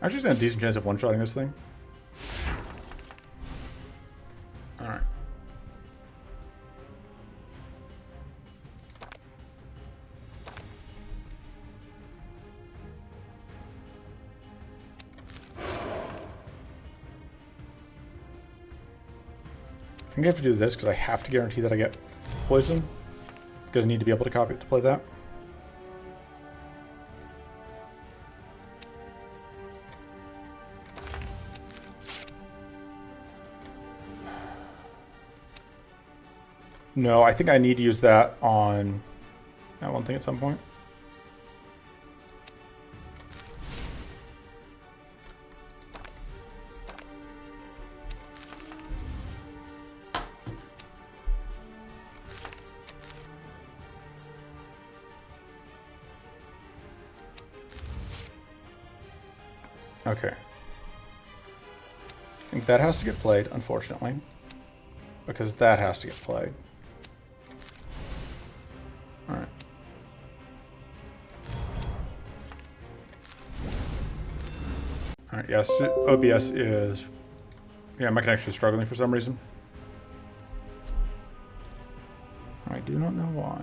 Actually, stand a decent chance of one-shotting this thing. Alright. I think I have to do this because I have to guarantee that I get poison. Because I need to be able to copy it to play that. No, I think I need to use that on that one thing at some point. Okay. I think that has to get played, unfortunately. Because that has to get played. Alright. Alright, yes, OBS is... Yeah, my connection is struggling for some reason. I do not know why.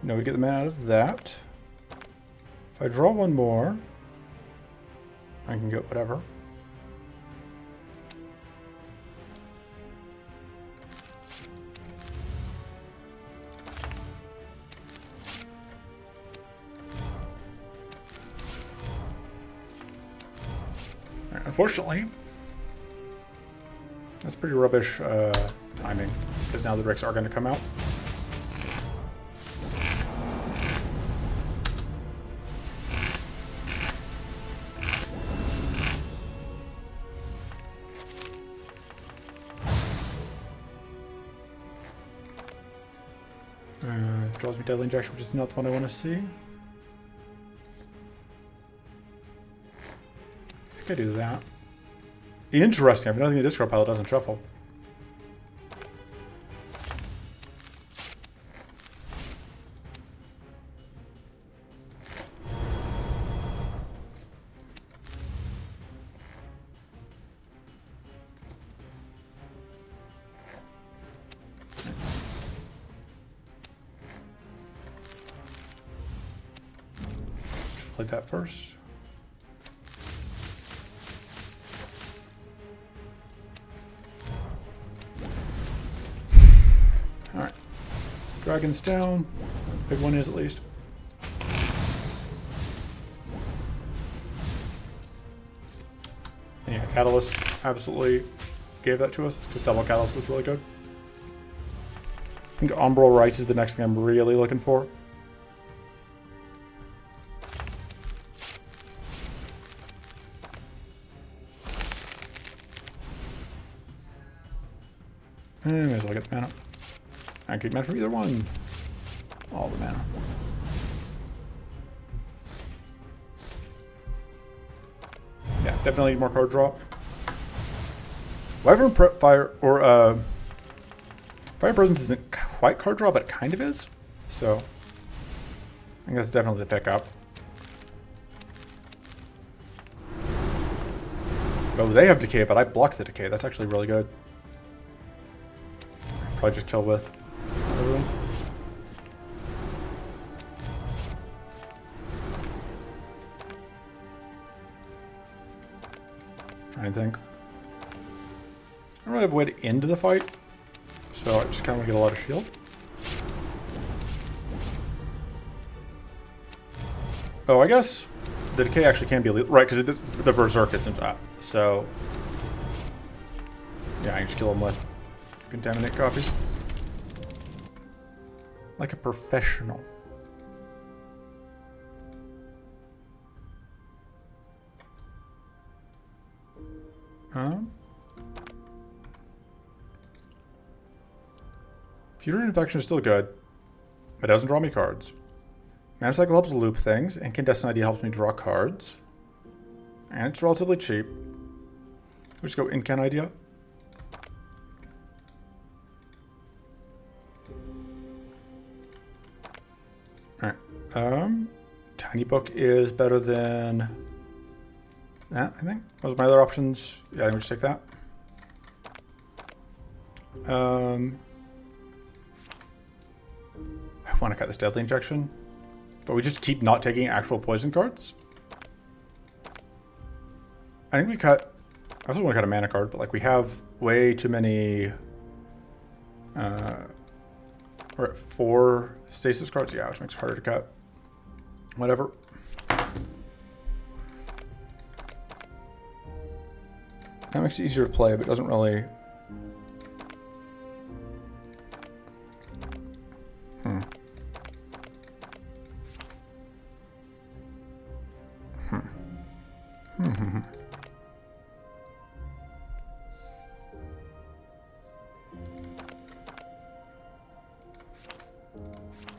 No, we get the mana out of that. If I draw one more, I can get whatever. Right, unfortunately, that's pretty rubbish timing, because now the Ricks are going to come out. Draws me Deadly Injection, which is not the one I want to see. I think I do that. Interesting. I have nothing in the discard pile that doesn't shuffle. Play that first. Alright. Dragon's down. Big one is at least. And yeah, Catalyst absolutely gave that to us because double Catalyst was really good. I think Umbral Rice is the next thing I'm really looking for. May as well get the mana. I could mana for either one. All the mana. Yeah, definitely need more card draw. Wyvern Fire or Fire Presence isn't quite card draw, but it kind of is. So I think that's definitely the pickup. Oh, they have decay, but I block the decay. That's actually really good. Probably just kill with everyone. Trying to think. I don't really have a way to end the fight, so I just kind of want to get a lot of shield. Oh, I guess the decay actually can be right because the berserk isn't up. So yeah, I can just kill him with contaminate copies. Like a professional. Pewter Infection is still good, but it doesn't draw me cards. Mana Cycle helps loop things, and Incandescent ID helps me draw cards. And it's relatively cheap. We'll just go Incan Idea. Alright. Tiny Book is better than that, I think. Those are my other options. Yeah, I think we just take that. I want to cut this Deadly Injection, but we just keep not taking actual poison cards. I think we cut... I also want to cut a mana card, but like we have way too many... we're at 4 stasis cards, yeah, which makes it harder to cut. Whatever. That makes it easier to play, but doesn't really...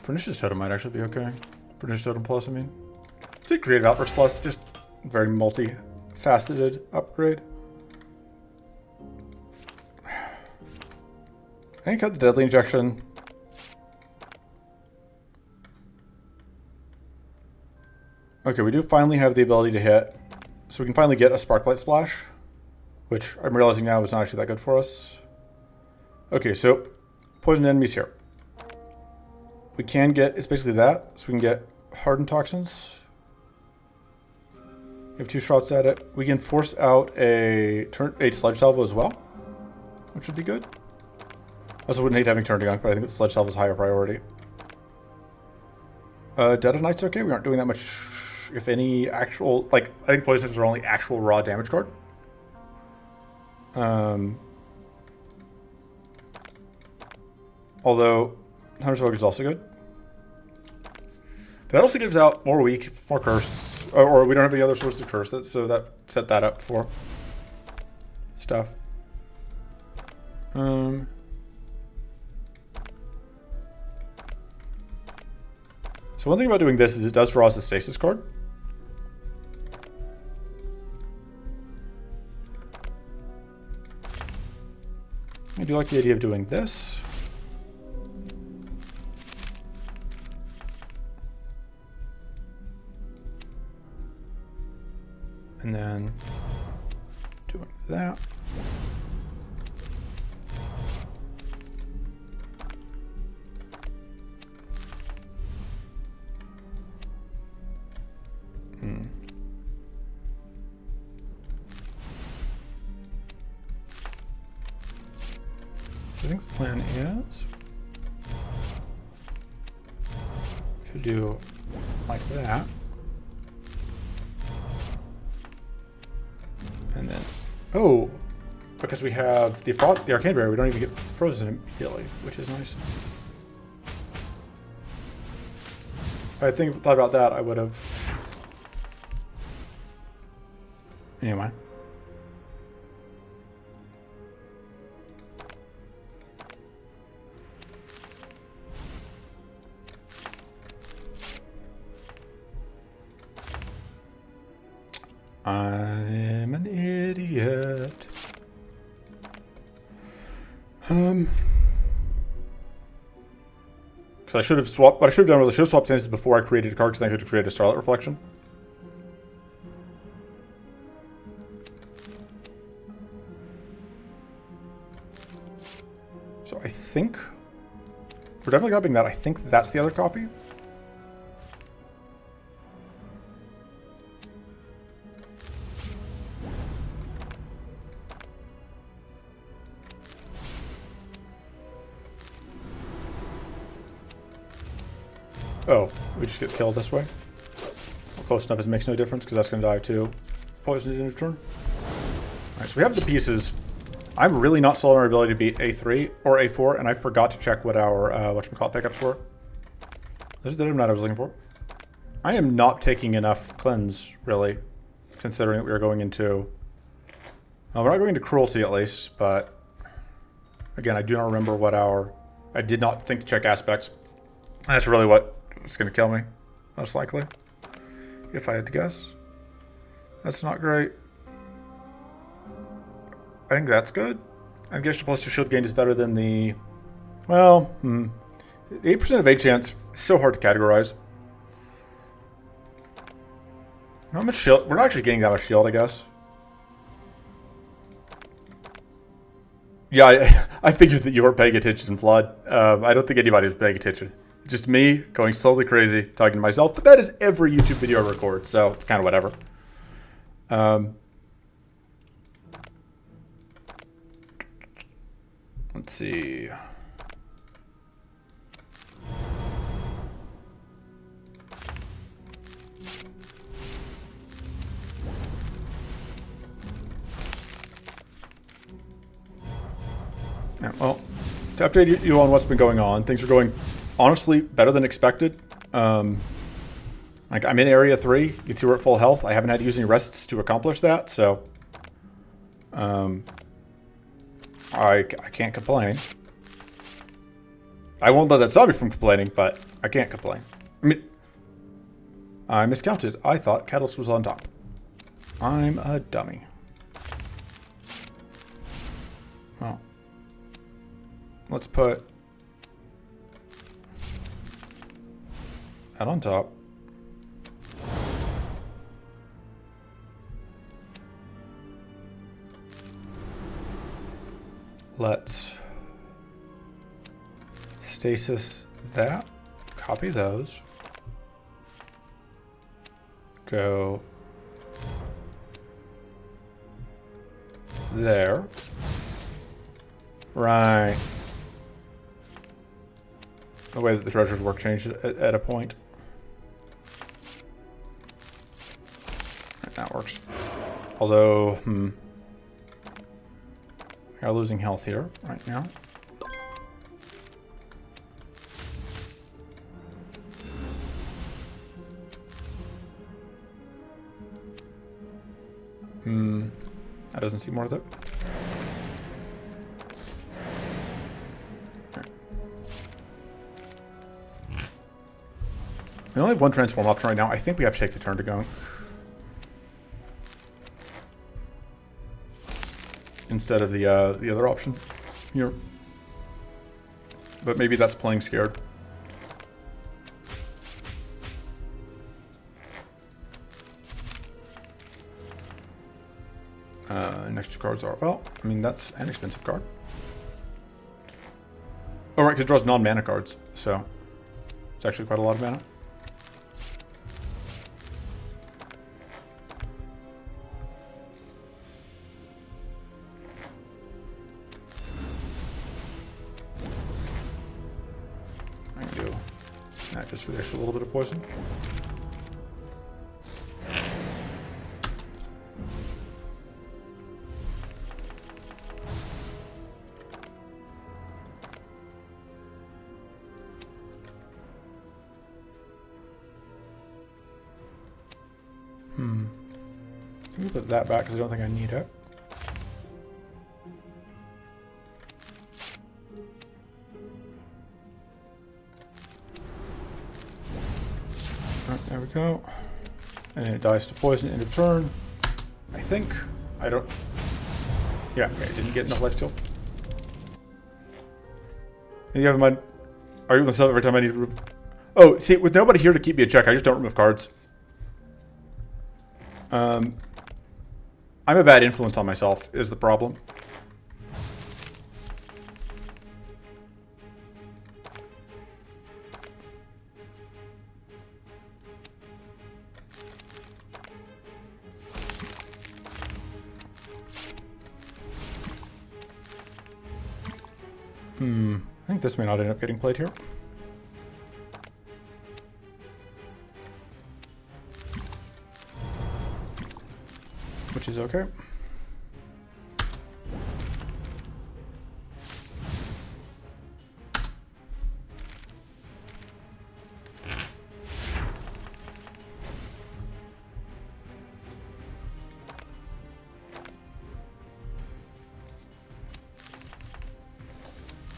Pernicious Totem might actually be okay. Pernicious Totem Plus, I mean. It's a Creative Outburst Plus, just Very multi-faceted upgrade. I think cut the deadly injection. Okay, we do finally have the ability to hit. So we can finally get a Sparklight Splash, which I'm realizing now is not actually that good for us. Okay, so poison enemies here. We can get, it's basically that. So we can get Hardened Toxins. We have 2 shots at it. We can force out a Sludge Salvo as well, which would be good. I also wouldn't hate having Turn to Gunk, but I think the Sludge Salvo is higher priority. Dead of Night's okay. We aren't doing that much, if any, actual, like, I think Poison are only actual raw damage card. Although, Hunter's Vogue is also good. That also gives out more weak, more curse, or we don't have any other sources of curse, so that set that up for stuff. So one thing about doing this is it does draw us a stasis card. I do like the idea of doing this. And then doing that. I think the plan is to do like that. And then, oh, because we have the Arcane Barrier, we don't even get frozen immediately, which is nice. If I thought about that, I would have. Anyway. I'm an idiot. Because I should have swapped. What I should have done was I should have swapped stances before I created a card, because then I could have created a Starlight Reflection. So I think we're definitely copying that. I think that's the other copy. Oh, we just get killed this way. Well, close enough as it makes no difference, because that's going to die too. Poisoned in turn. Alright, so we have the pieces. I'm really not sold on our ability to beat A3 or A4, and I forgot to check what our whatchamacallit pickups were. This is the item that I was looking for. I am not taking enough cleanse, really, considering that we are going into... Well, we're not going into cruelty, at least, but... Again, I do not remember what our... I did not think to check aspects. That's really what is going to kill me, most likely, if I had to guess. That's not great. I think that's good. I guess the plus 2 shield gain is better than the... Well, the 8% of A chance is so hard to categorize. How much shield? We're not actually getting that much shield, I guess. Yeah, I figured that you weren't paying attention, Flood. I don't think anybody was paying attention. Just me going slowly crazy, talking to myself. But that is every YouTube video I record, so it's kind of whatever. Let's see. Yeah, well, to update you on what's been going on, things are going honestly better than expected. Like, I'm in Area 3. You can see we're at full health. I haven't had to use any rests to accomplish that, so... I can't complain. I won't let that stop me from complaining, but I can't complain. I mean, I miscounted. I thought Catalyst was on top. I'm a dummy. Well, let's put that on top. Let's stasis that, copy those, go there, right. The way that the treasures work changed at a point. Right, that works. Although, we are losing health here right now. That doesn't seem worth it. We only have one transform option right now. I think we have to take the turn to go. Instead of the other option here. But maybe that's playing scared. Next two cards are, well, I mean, that's an expensive card. Oh, right, because it draws non-mana cards, so it's actually quite a lot of mana. I can do that just for the extra little bit of poison. Let me put that back because I don't think I need it. Right, there we go. And then it dies to poison end of turn. I think. I don't. Yeah, okay, didn't get enough lifesteal. And you have in mind, are you going to sell every time I need to remove? Oh, see, with nobody here to keep me in check, I just don't remove cards. I'm a bad influence on myself, is the problem. I think this may not end up getting played here. Which is okay.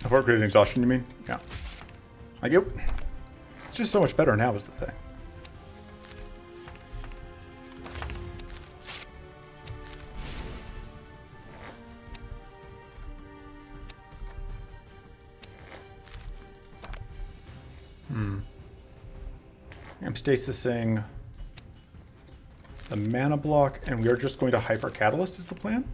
Before creating exhaustion, you mean? Yeah. Like it. It's just so much better now is the thing. I'm stasising the mana block, and we are just going to Hyper Catalyst is the plan.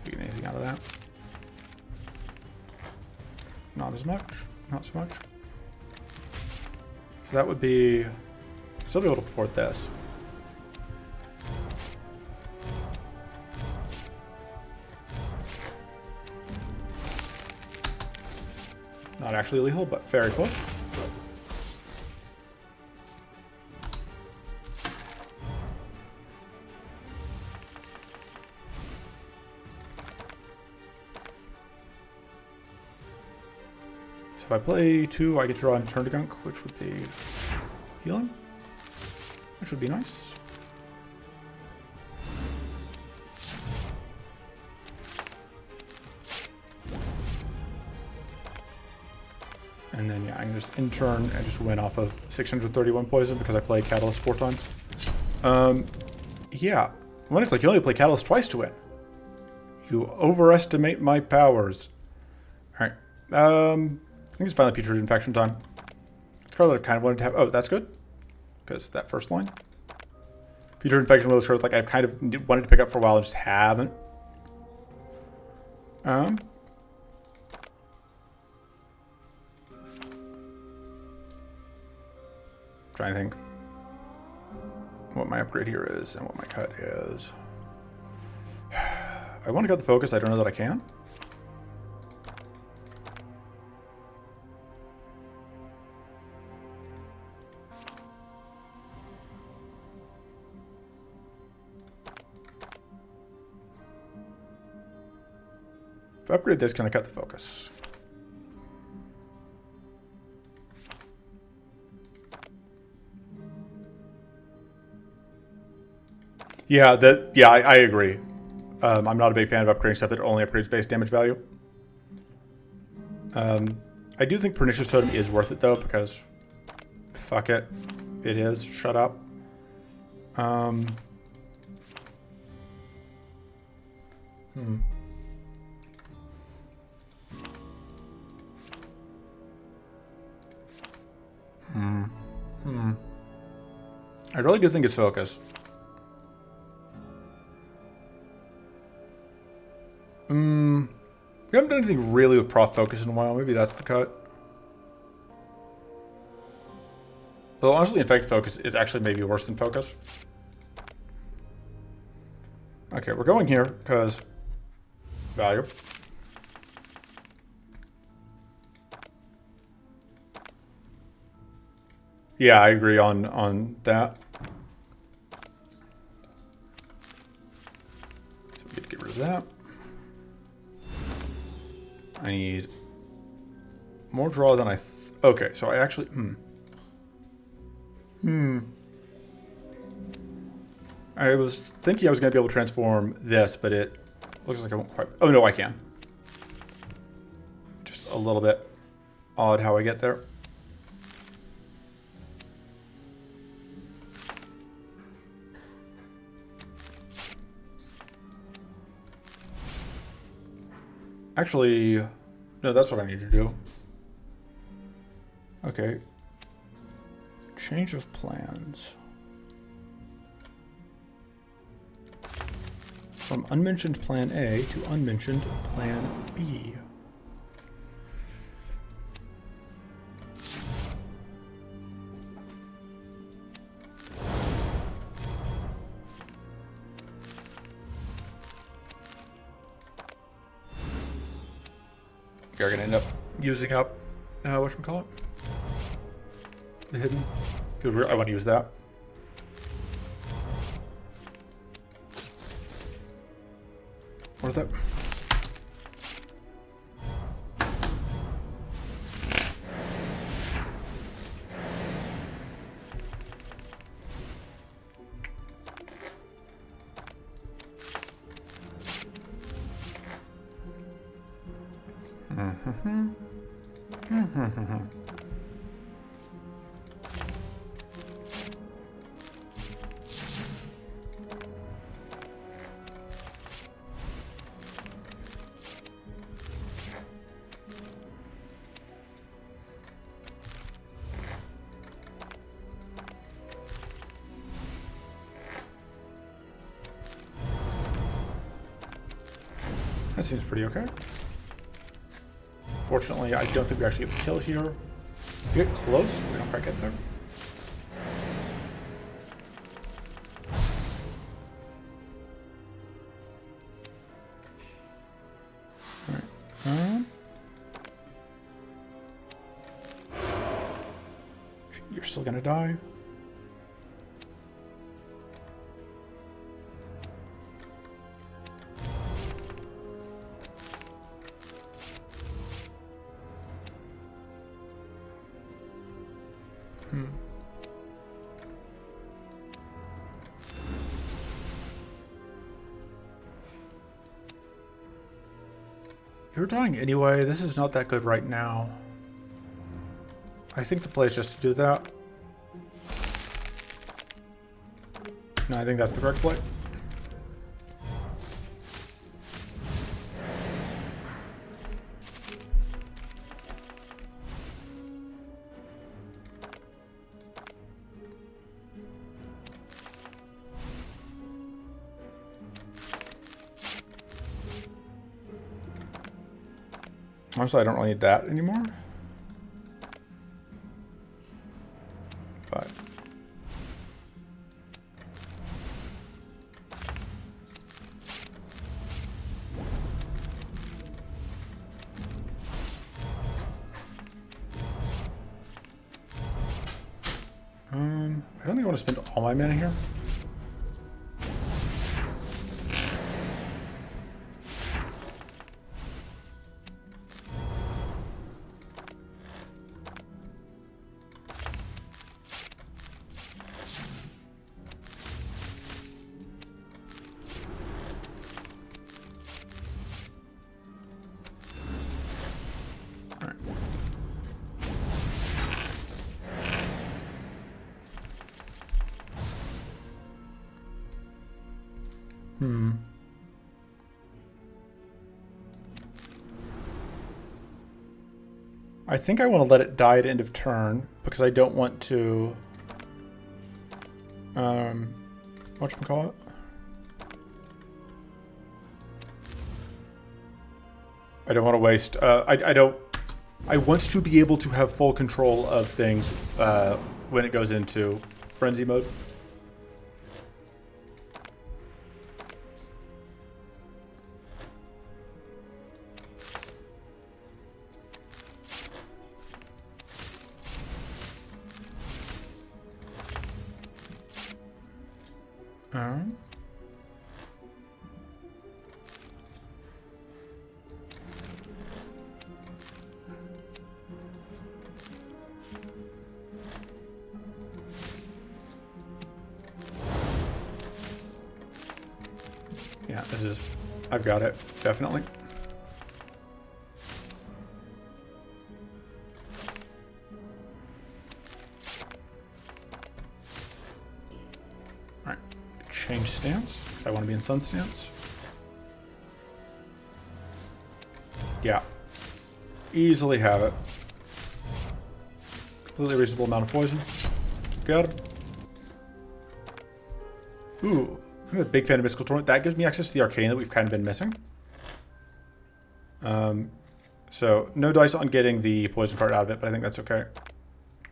Get anything out of that? Not as much. Not so much. So that would be... Still be able to port this. Not actually lethal, but very close. If I play 2, I get to draw and turn to gunk, which would be healing. which would be nice. And then, yeah, I can just in turn and just win off of 631 poison because I play Catalyst 4 times. Yeah. When it's like you only play Catalyst twice to win. You overestimate my powers. Alright. I think it's finally Putrid Infection time. It's card that I kind of wanted to have. Oh, that's good. Because that first line. Putrid Infection was cards like I've kind of wanted to pick up for a while and just haven't. Trying to think what my upgrade here is and what my cut is. I want to cut the focus. I don't know that I can. If I upgrade this, can I cut the focus? Yeah, I agree. I'm not a big fan of upgrading stuff that only upgrades base damage value. I do think Pernicious Totem is worth it though, because fuck it. It is. Shut up. I really do think it's focus. We haven't done anything really with Proth Focus in a while. Maybe that's the cut. Though honestly, Infect Focus is actually maybe worse than Focus. Okay, we're going here because value. Yeah, I agree on that. So we get to get rid of that. I need more draw than okay, so I actually I was thinking I was going to be able to transform this, but it looks like I won't quite. Oh no, I can. Just a little bit odd how I get there. Actually, no, that's what I need to do. Okay. Change of plans. From unmentioned plan A to unmentioned plan B. You're gonna end up using up whatchamacallit? The hidden. Because I want to use that. Where's that? That seems pretty okay. Fortunately, I don't think we actually get the kill here. We get close, we don't quite get there. Alright. You're still gonna die. You're dying anyway. This is not that good right now. I think the play is just to do that. No, I think that's the correct play. Honestly, I don't really need that anymore. But I don't think I want to spend all my mana here. I think I want to let it die at end of turn because I don't want to whatchamacallit? I don't want to waste I want to be able to have full control of things when it goes into frenzy mode. Yeah, this is... I've got it, definitely. Alright, change stance. I want to be in sun stance. Yeah. Easily have it. Completely reasonable amount of poison. Got him. Ooh. I'm a big fan of Mystical Torment. That gives me access to the Arcane that we've kind of been missing. So, no dice on getting the poison card out of it, but I think that's okay.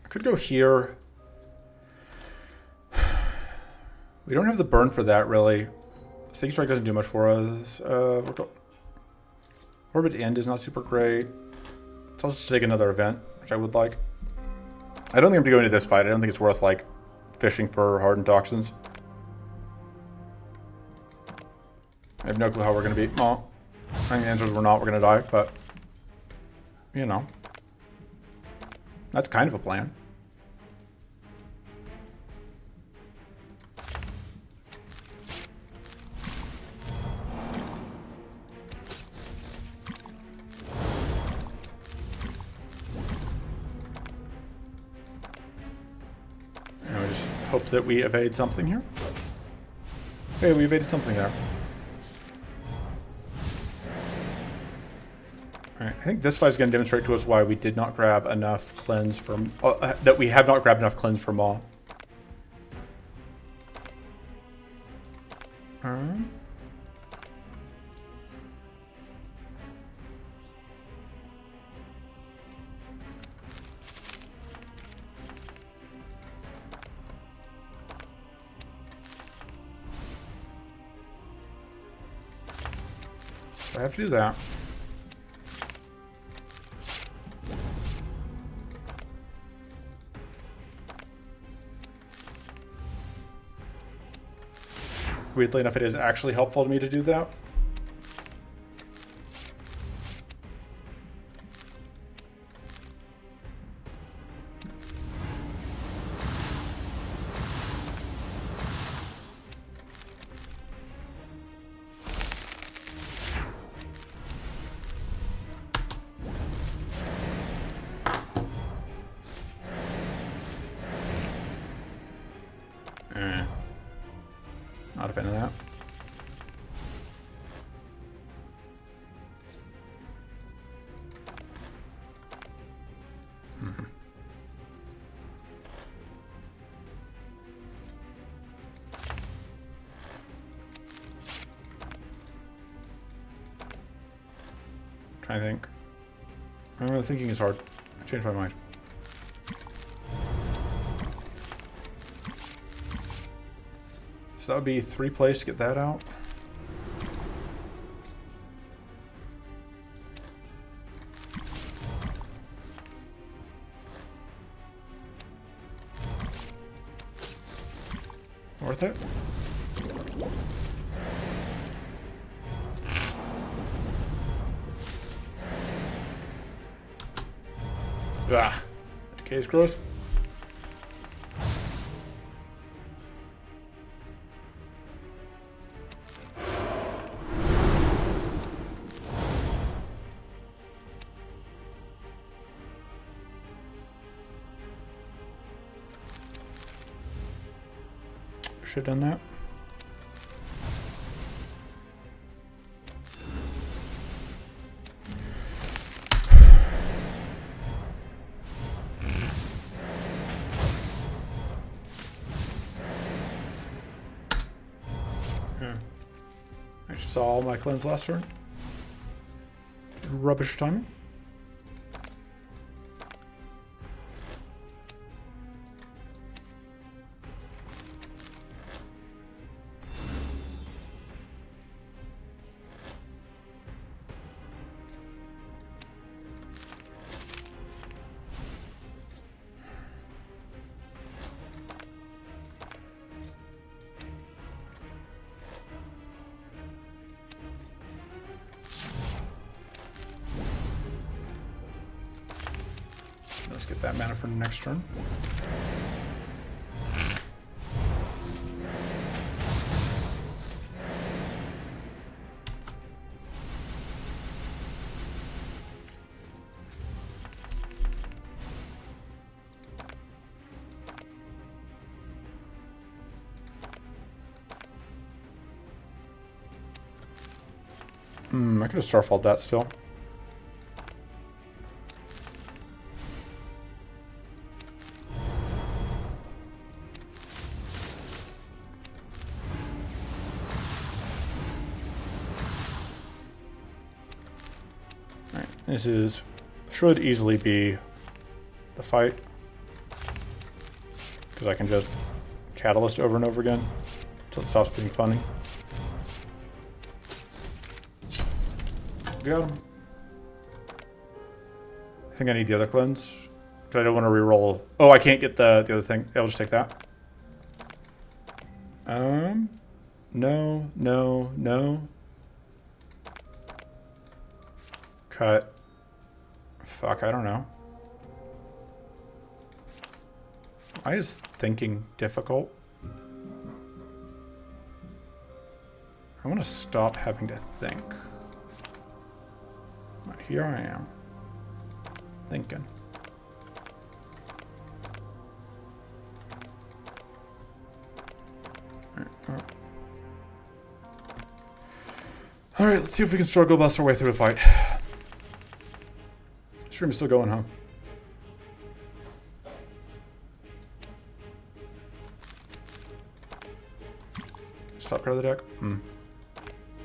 I could go here. We don't have the burn for that, really. Sticky Strike doesn't do much for us. Orbit End is not super great. Let's also take another event, which I would like. I don't think I'm going to go into this fight. I don't think it's worth, like, fishing for Hardened Toxins. I have no clue how we're going to beat Maw. I think the answer is we're not. We're going to die, but, you know. That's kind of a plan. And we just hope that we evade something here. Hey, we evaded something there. Alright, I think this fight is going to demonstrate to us why we did not grab enough cleanse from... that we have not grabbed enough cleanse from Maw. Alright. I have to do that. Weirdly enough, it is actually helpful to me to do that. I think. Thinking is hard. I changed my mind. So that would be 3 plays to get that out. Worth it? Ah, decay is gross. Should have done that. I just saw all my cleanse last turn. Rubbish timing. Let's get that mana for the next turn. I could have starfalled that still. This should easily be the fight, because I can just catalyst over and over again until it stops being funny. Got him. I think I need the other cleanse, because I don't want to reroll. Oh, I can't get the other thing. I'll just take that. No. Cut. Fuck, I don't know. Why is thinking difficult? I want to stop having to think. But here I am. Thinking. Alright, let's see if we can struggle bust our way through the fight. Stream's still going, huh? Top card of the deck?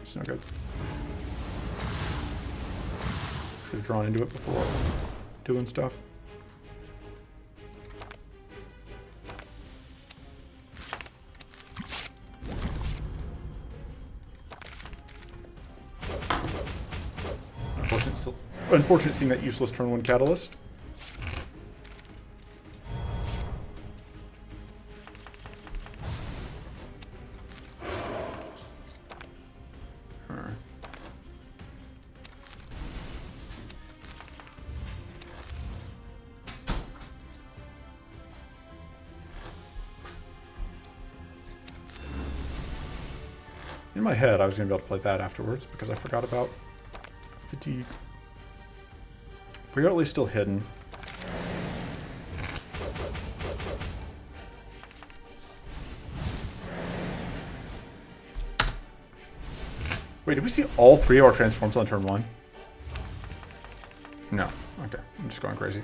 It's no good. Should have drawn into it before doing stuff. Unfortunate seeing that useless turn 1 catalyst. In my head, I was going to be able to play that afterwards because I forgot about fatigue. We are at least still hidden. Wait, did we see all 3 of our transforms on turn 1? No. Okay, I'm just going crazy.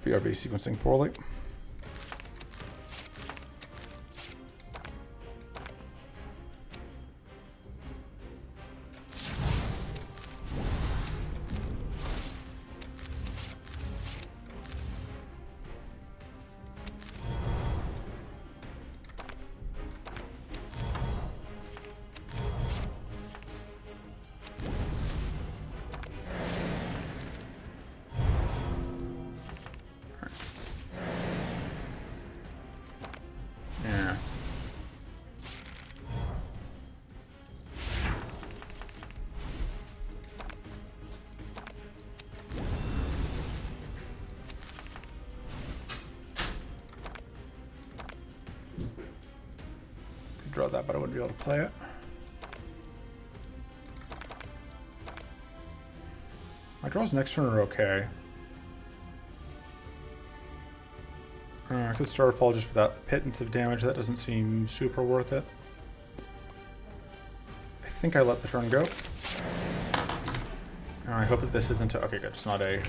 BRB sequencing poorly. Yeah. Could draw that, but I wouldn't be able to play it. My draws next turn are okay. I could Starfall just for that pittance of damage. That doesn't seem super worth it. I think I let the turn go. I hope that this isn't a... Okay, good. It's not a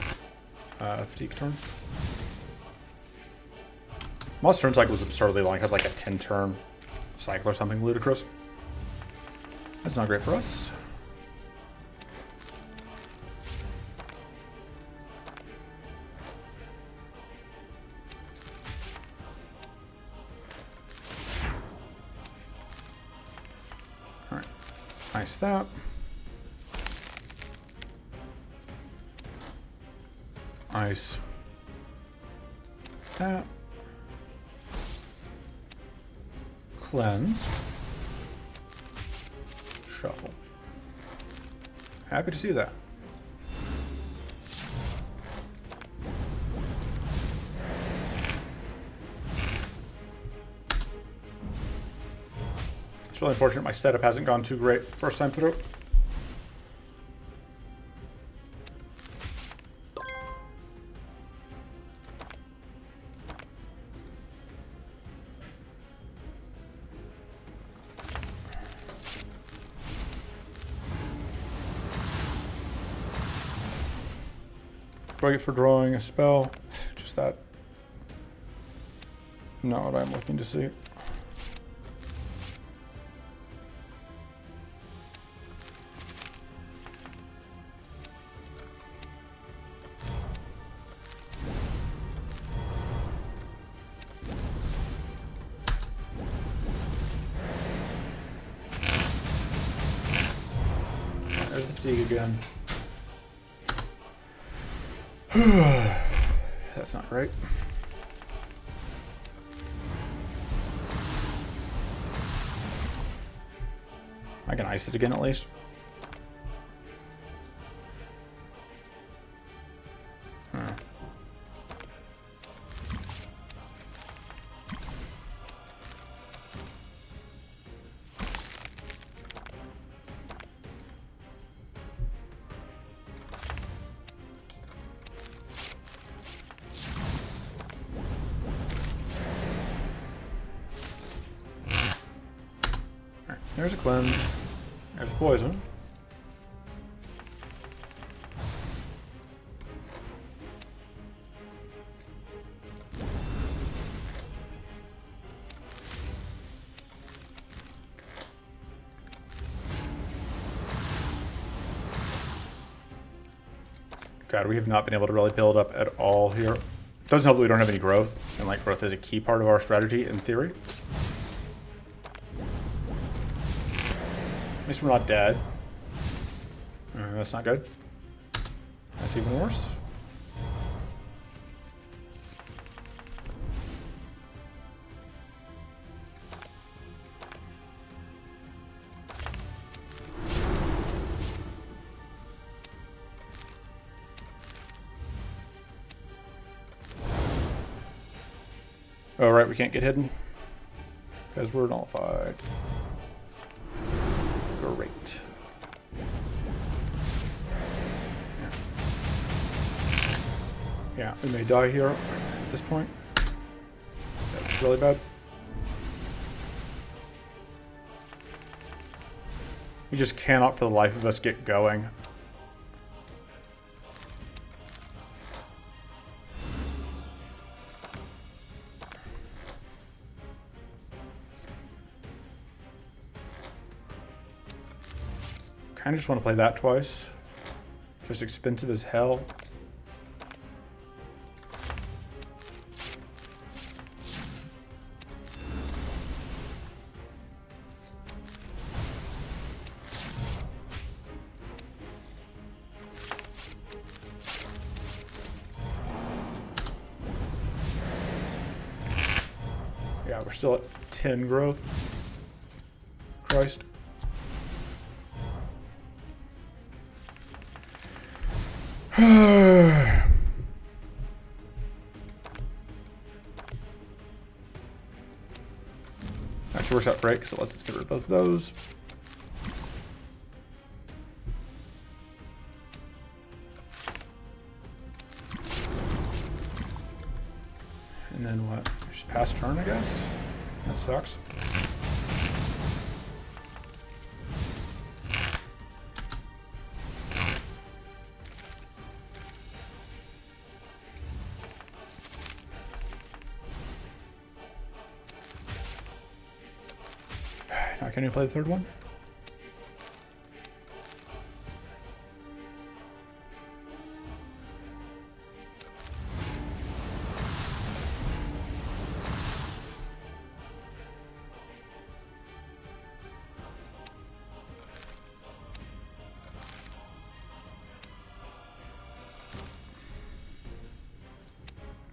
fatigue turn. Most turn cycle is absurdly long. It has like a 10-turn cycle or something ludicrous. That's not great for us. Nice that. Nice that. Cleanse. Shuffle. Happy to see that. It's really unfortunate my setup hasn't gone too great first time through. Great for drawing a spell. Just that. Not what I'm looking to see. There's the fatigue again. That's not right. I can ice it again at least. There's a cleanse. There's a poison. God, we have not been able to really build up at all here. Doesn't help that we don't have any growth, and like growth is a key part of our strategy in theory. At least we're not dead. That's not good. That's even worse. Oh, right, we can't get hidden because we're nullified. Great. Yeah, we may die here at this point. That's really bad. We just cannot for the life of us get going. kind of just want to play that twice. Just expensive as hell. Yeah, we're still at 10 growth. Christ. Actually works out great, so let's get rid of both of those. And then what? Just pass turn, I guess? That sucks. Now can you play the third one?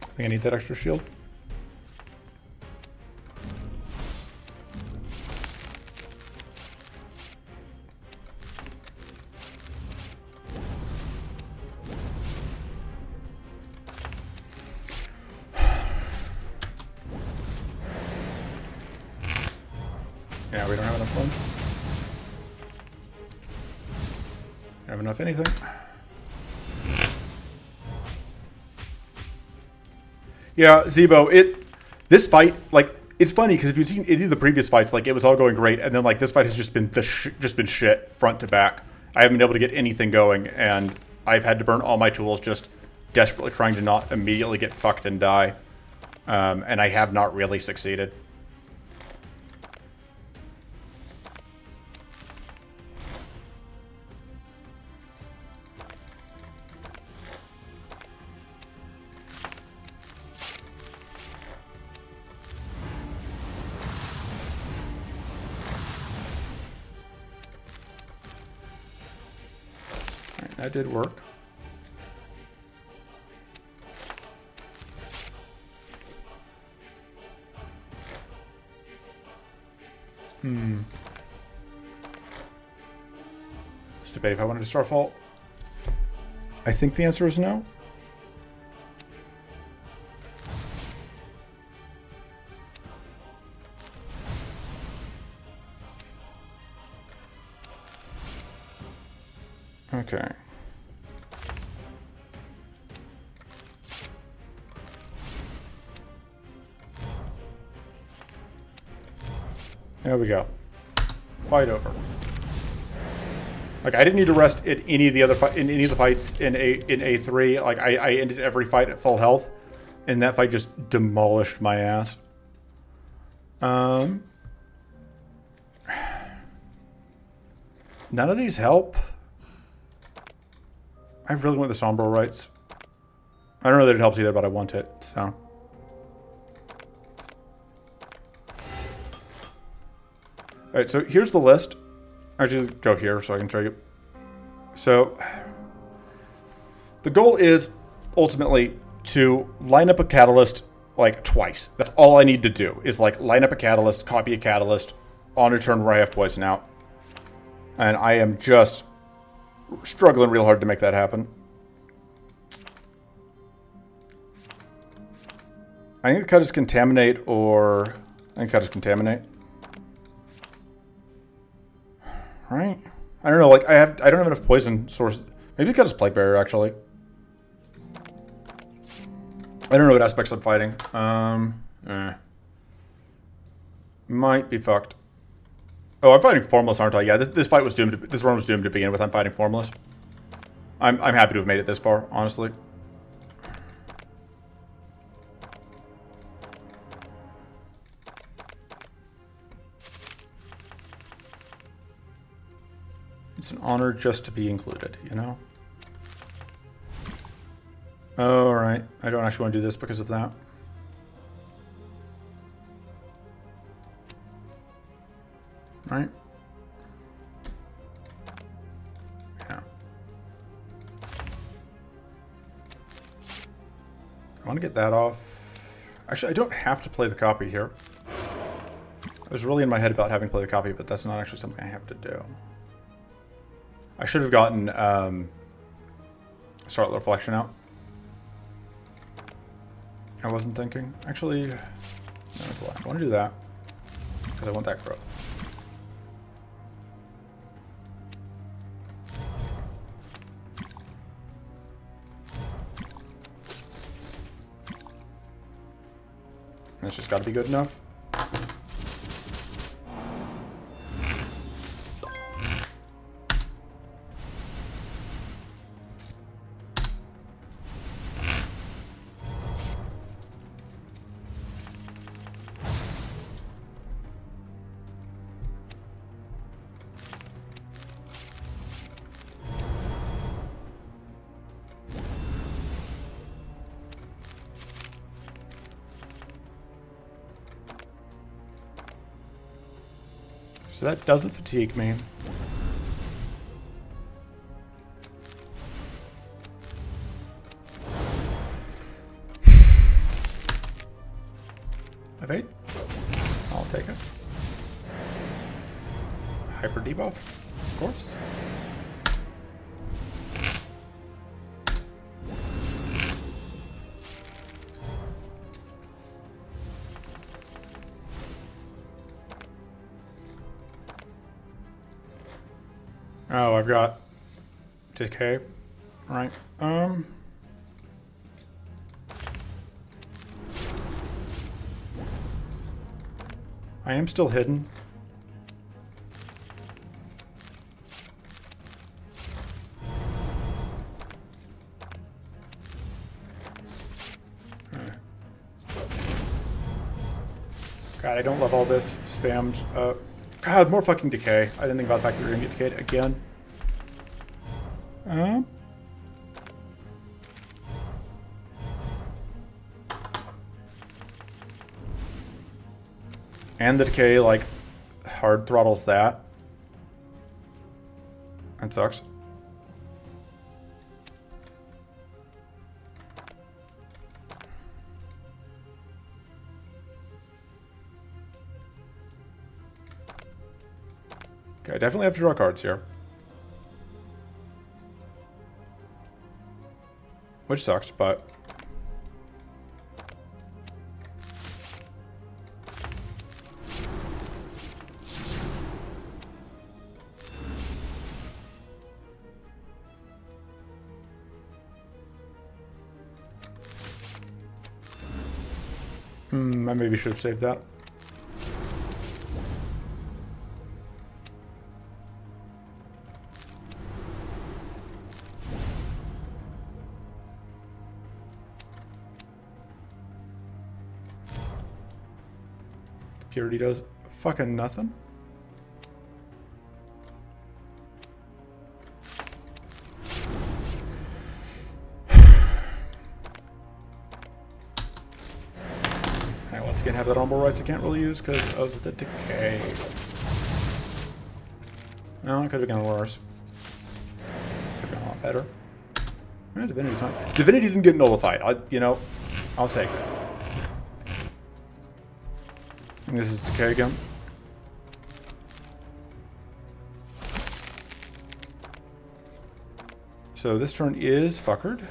I think I need that extra shield. Yeah, we don't have enough ones. Don't have enough anything. Yeah, Zebo, this fight, like, it's funny because if you've seen any of the previous fights, like, it was all going great, and then, like, this fight has just been shit front to back. I haven't been able to get anything going, and I've had to burn all my tools just desperately trying to not immediately get fucked and die. And I have not really succeeded. That did work. Let's debate if I wanted to Starfall. I think the answer is no. Okay. There we go. Fight over. Like, I didn't need to rest in any of the other in any of the fights in A3. Like, I ended every fight at full health, and that fight just demolished my ass. None of these help. I really want the Sombro rights. I don't know that it helps either, but I want it, so. Alright, so here's the list. Actually, go here so I can show you. So, the goal is ultimately to line up a catalyst like twice. That's all I need to do is like line up a catalyst, copy a catalyst on a turn where I have poison out. And I am just struggling real hard to make that happen. I think the cut is contaminate or I think cut is contaminate. Right? I don't know, like I don't have enough poison sources. Maybe cut is plague barrier actually. I don't know what aspects I'm fighting. Might be fucked. Oh, I'm fighting Formless, aren't I? Yeah, this fight was doomed. This run was doomed to begin with. I'm fighting Formless. I'm happy to have made it this far, honestly. It's an honor just to be included, you know? Oh, all right. I don't actually want to do this because of that. Right? Yeah. I want to get that off. Actually, I don't have to play the copy here. I was really in my head about having to play the copy, but that's not actually something I have to do. I should have gotten Starlight Reflection out. I wasn't thinking. Actually, no, that's a lie. I want to do that because I want that growth. And it's just got to be good enough. So that doesn't fatigue me. Evade. I'll take it. Hyper debuff, of course. Oh, I've got decay, right? I am still hidden. God, I don't love all this spammed. God, more fucking decay. I didn't think about the fact that we were gonna get decayed again. And the decay, like, hard throttles that. That sucks. Okay, I definitely have to draw cards here. Which sucks, but... I maybe should have saved that. Purity does fucking nothing. I once again have that honorable rights I can't really use because of the decay. No, it could have gone worse. Could have gone a lot better. Divinity time. Divinity didn't get nullified. I'll take it. And this is decay again. So this turn is fuckered.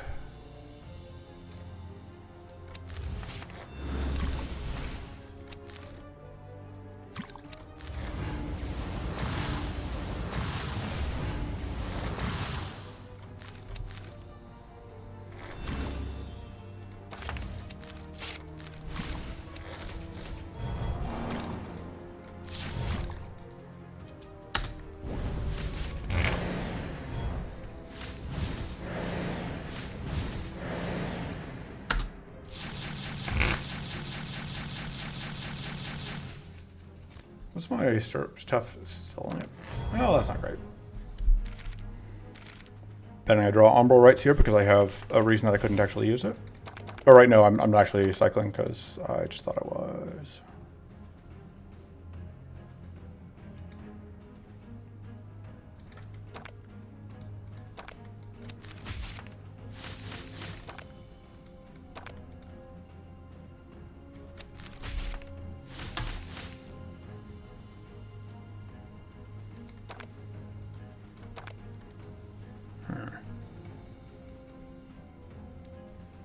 What's my stuff still on it? Oh, that's not great. Then I draw Umbral rights here because I have a reason that I couldn't actually use it. Oh, right, no, I'm not actually cycling because I just thought I was.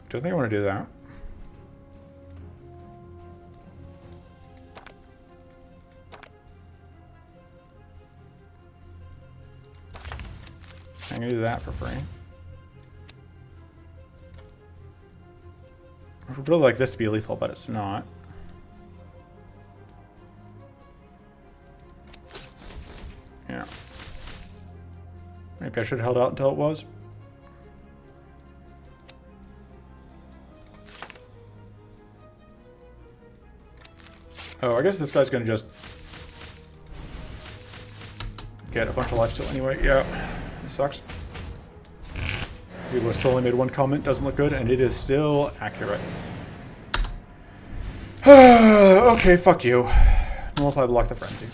Do I think I want to do that? I'm going to do that for free. I would really like this to be lethal, but it's not. Yeah. Maybe I should have held out until it was. Oh, I guess this guy's gonna just get a bunch of lifesteal anyway. Yeah, this sucks. Dude was only made one comment, doesn't look good, and it is still accurate. Okay, fuck you. Multi-block the frenzy.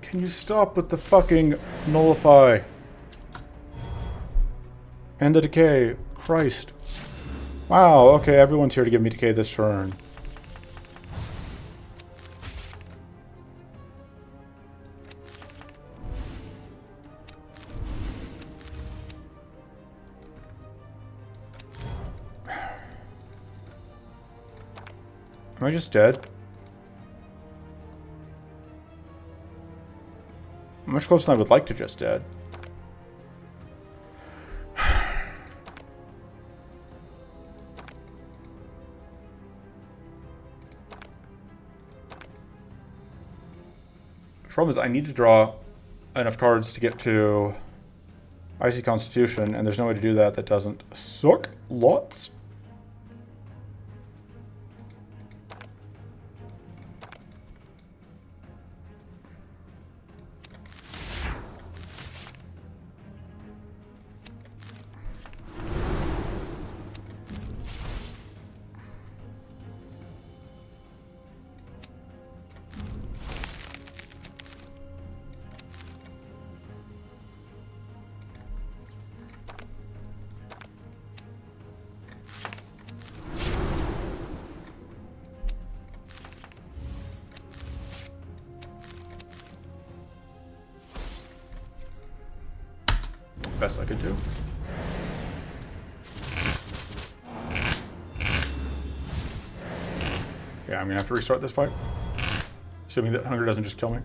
Can you stop with the fucking nullify? And the decay. Christ. Wow, okay, everyone's here to give me decay this turn. Am I just dead? Much closer than I would like to just dead. The problem is I need to draw enough cards to get to Icy Constitution, and there's no way to do that that doesn't suck lots. Best I could do. Yeah, I'm gonna have to restart this fight. Assuming that hunger doesn't just kill me.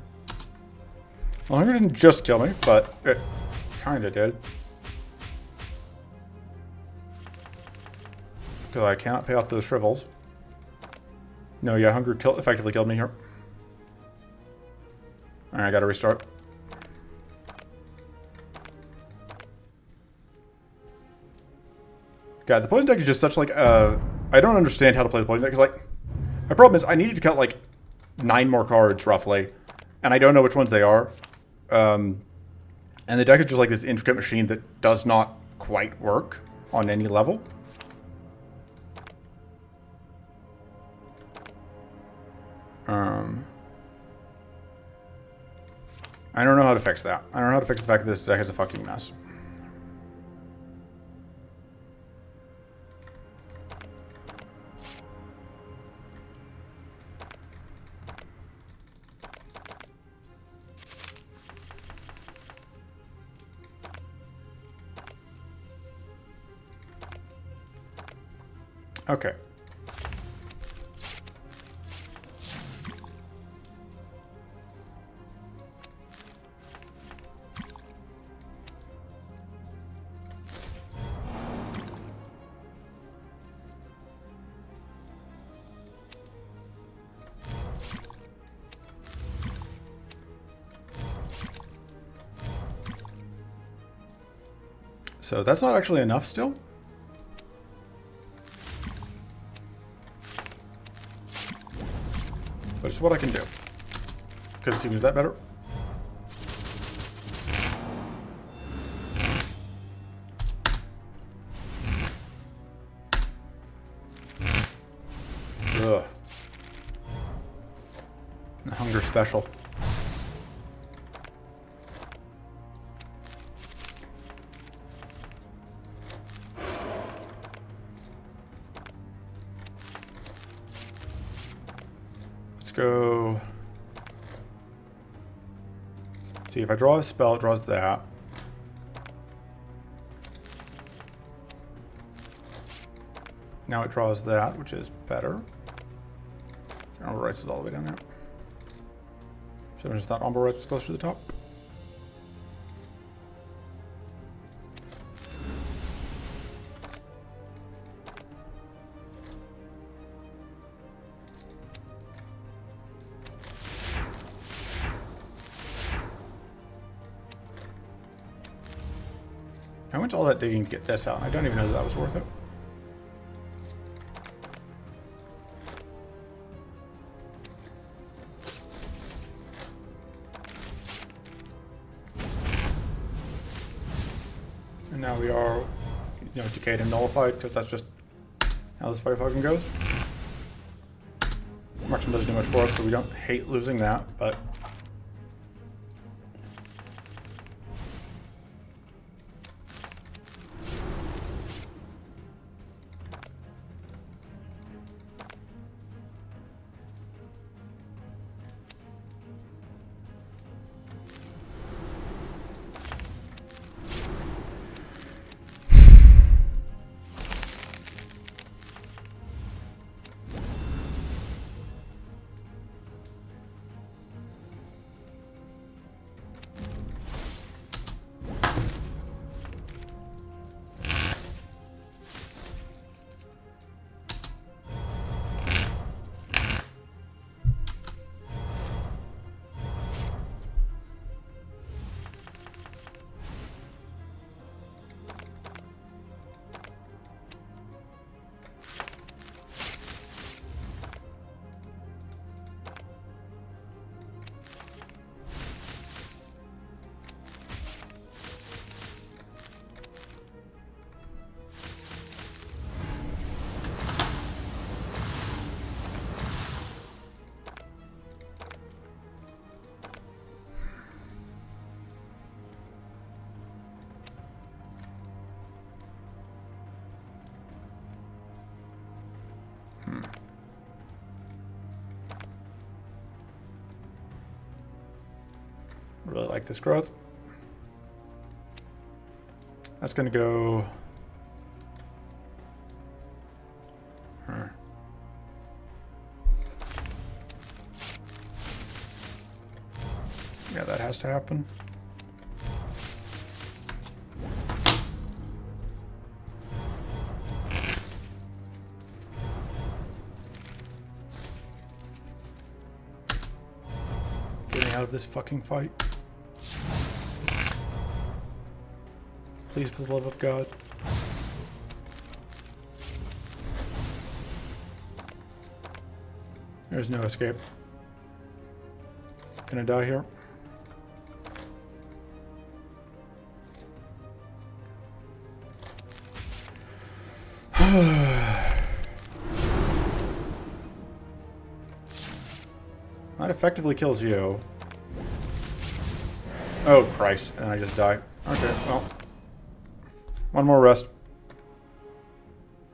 Well, hunger didn't just kill me, but it kinda did. Because I cannot pay off those shrivels. No, yeah, hunger effectively killed me here. Alright, I gotta restart. God, the poison deck is just such like I don't understand how to play the poison deck, because like my problem is I needed to cut like 9 more cards roughly, and I don't know which ones they are. And the deck is just like this intricate machine that does not quite work on any level. I don't know how to fix that. I don't know how to fix the fact that this deck is a fucking mess. Okay. So that's not actually enough still. But it's what I can do. Could assume, is that better? Ugh. The hunger special. Let's go. See, if I draw a spell, it draws that. Now it draws that, which is better. Umber Rights is all the way down there. So I just thought Umber Rights was closer to the top. I went to all that digging to get this out, and I don't even know that was worth it. And now we are, decayed and nullified, because that's just how this fight fucking goes. Marksman doesn't do much for us, so we don't hate losing that, but... Really like this growth. That's going to go... Yeah, that has to happen. Get me out of this fucking fight. Please, for the love of God. There's no escape. Gonna die here. That effectively kills you. Oh, Christ. And I just die. Okay, well. One more rest. I'm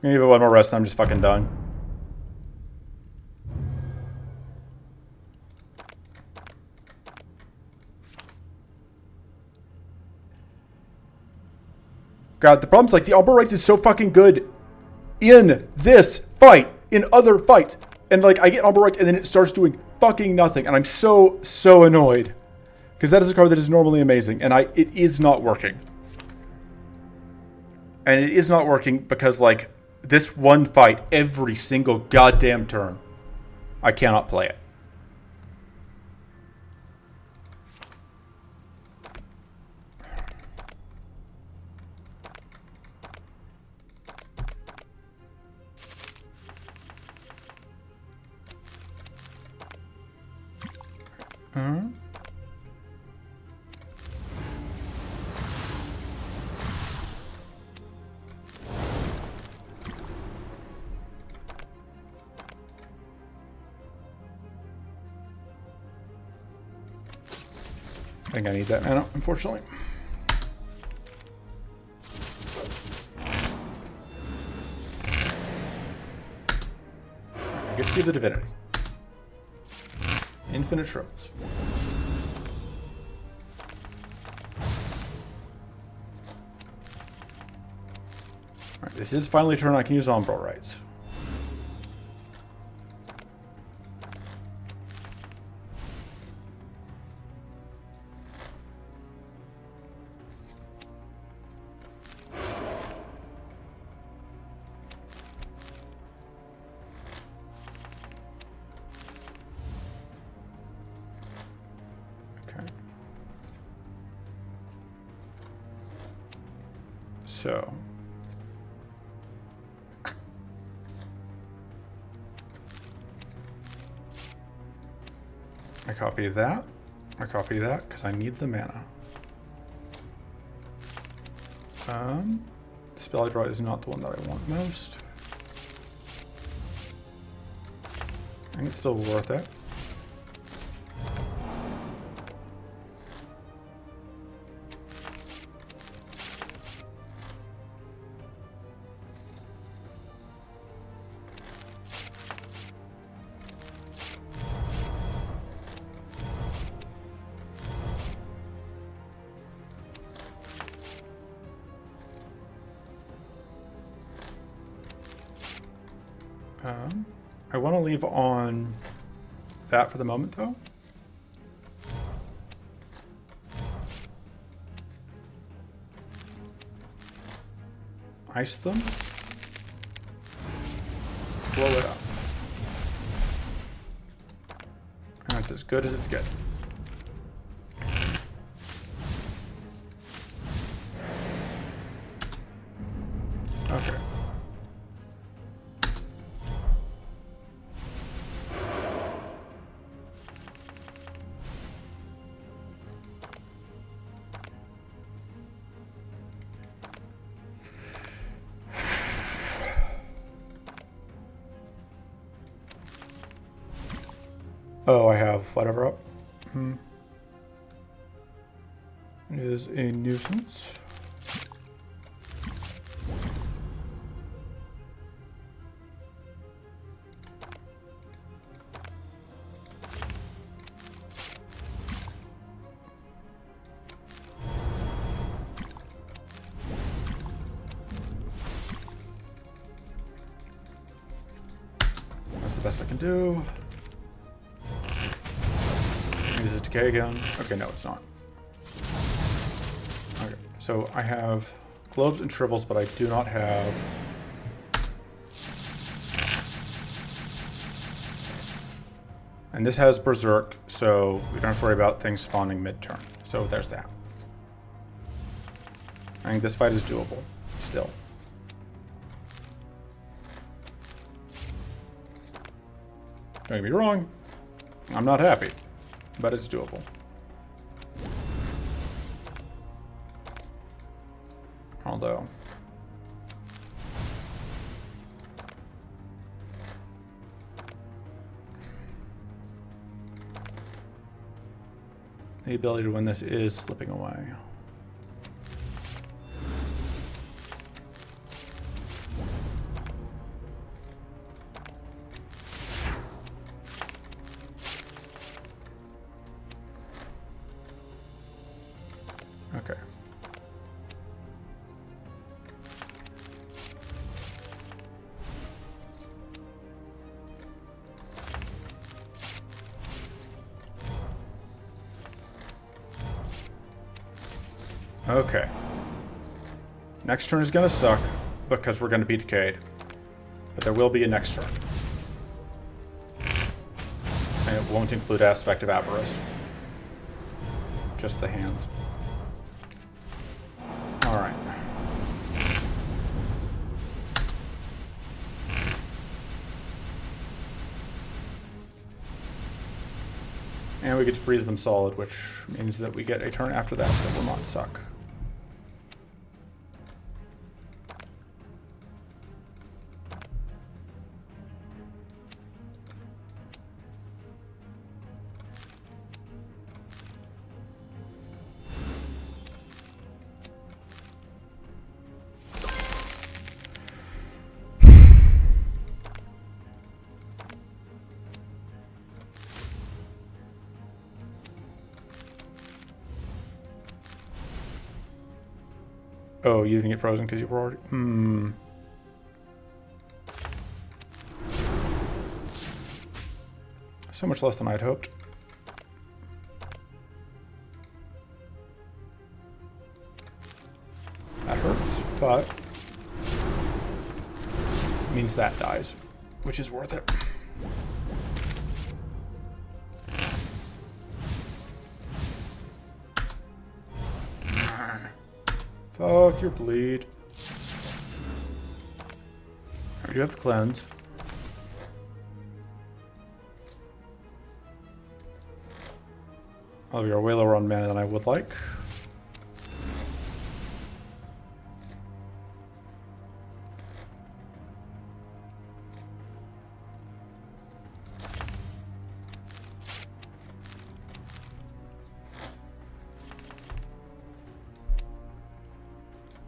gonna give it one more rest and I'm just fucking done. God, the problem's like the Umber Rights is so fucking good in this fight, in other fights. And like I get Umber Rights and then it starts doing fucking nothing. And I'm so annoyed. Because that is a card that is normally amazing. And it is not working. And it is not working because, like, this one fight, every single goddamn turn, I cannot play it. I think I need that mana, unfortunately. I get to be the divinity. Infinite shrubs. Alright, this is finally a turn I can use Umbral Rights. So, I copy that. I copy that because I need the mana. The spell I draw is not the one that I want most. I think it's still worth it. I want to leave on that for the moment, though. Ice them. Blow it up. And that's as good as it's getting. Okay. Oh, I have whatever up. It is a nuisance. That's the best I can do. Is it decay again? Okay, no, it's not. Okay, so I have globes and shrivels, but I do not have... And this has Berserk, so we don't have to worry about things spawning mid-turn. So there's that. I think this fight is doable, still. Don't get me wrong, I'm not happy. But it's doable. Although... the ability to win this is slipping away. Okay. Okay. Next turn is going to suck because we're going to be decayed. But there will be a next turn. And it won't include Aspect of Avarice. Just the hands. Alright. And we get to freeze them solid, which means that we get a turn after that that will not suck. Oh, you didn't get frozen because you were already... So much less than I'd hoped. That hurts, but... means that dies, which is worth it. Fuck your bleed. Alright, you have to cleanse. Oh, you're way lower on mana than I would like.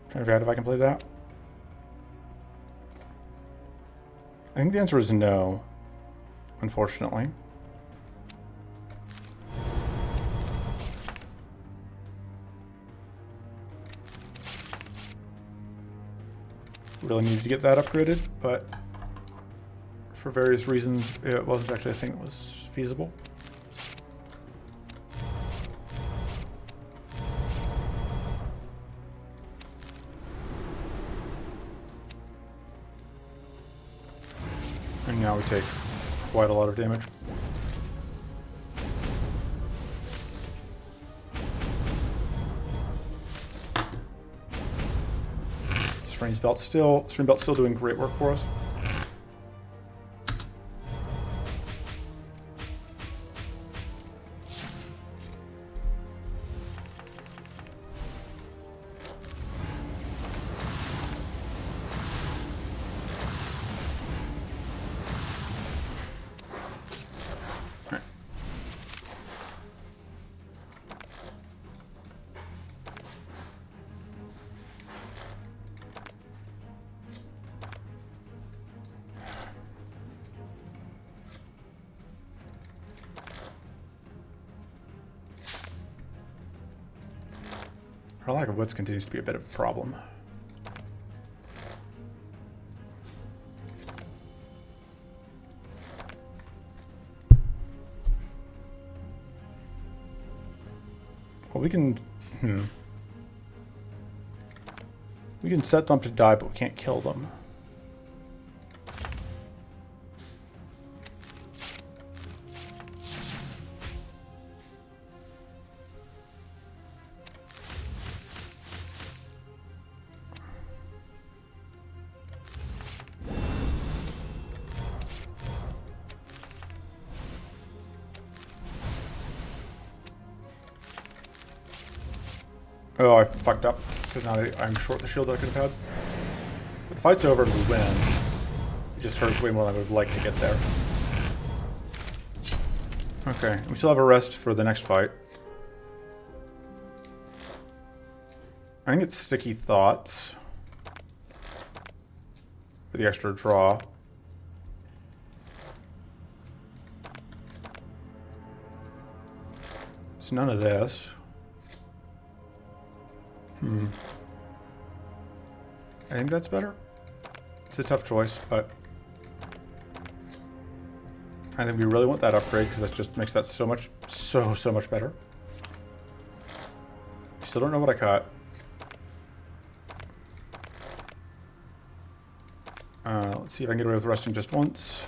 Trying to figure out if I can play that. I think the answer is no, unfortunately. Really needed to get that upgraded, but for various reasons, it wasn't actually a thing that was feasible. And now we take quite a lot of damage. Stream Belt's still doing great work for us. Our lack of wits continues to be a bit of a problem. Well, we can set them up to die, but we can't kill them. Oh, I fucked up, because now I'm short the shield that I could have had. But the fight's over and we win. It just hurts way more than I would like to get there. Okay, we still have a rest for the next fight. I think it's Sticky Thoughts. For the extra draw. It's none of this. I think that's better. It's a tough choice, but I think we really want that upgrade because that just makes that so much better. Still don't know what I caught. Let's see if I can get away with resting just once.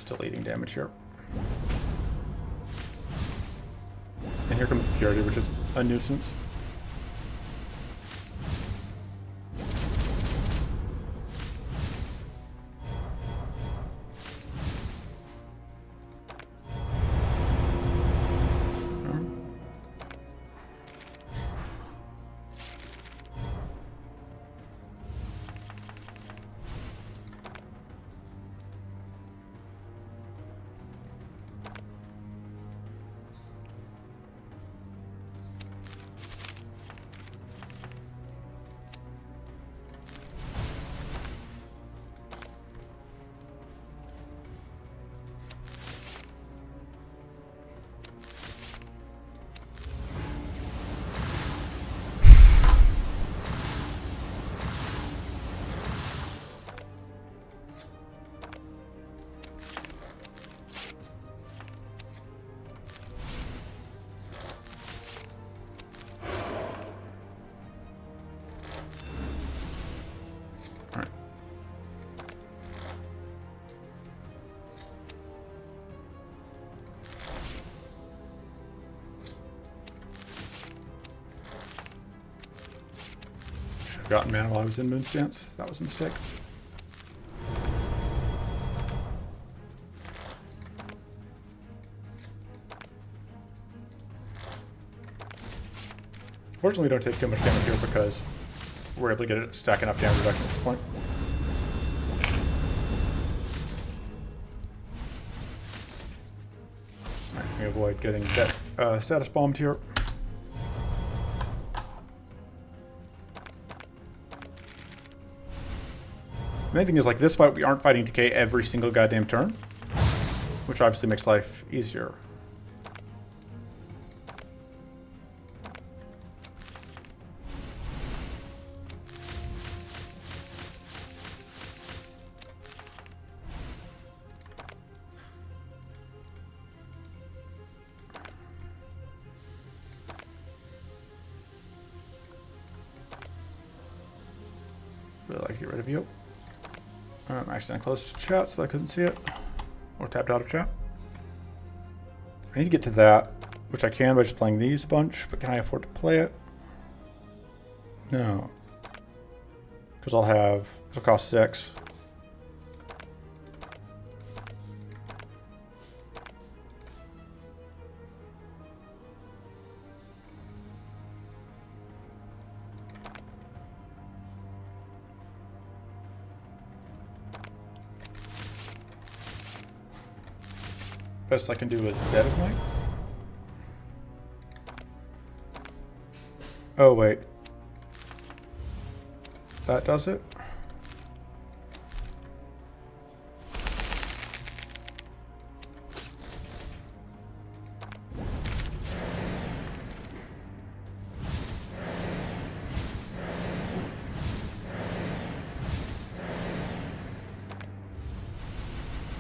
Still eating damage here. And here comes Security, which is a nuisance. Forgotten mana while I was in Moonstance. That was a mistake. Fortunately, we don't take too much damage here because we're able to get it stacking up damage reduction at this point. Alright, we avoid getting that status bombed here. The main thing is, like, this fight, we aren't fighting decay every single goddamn turn, which obviously makes life easier. Really like to get rid of you. I'm actually close to chat, so I couldn't see it. Or tapped out of chat. I need to get to that, which I can by just playing these a bunch, but can I afford to play it? No. Because it'll cost 6. Best I can do is Dead of Night. Oh wait, that does it.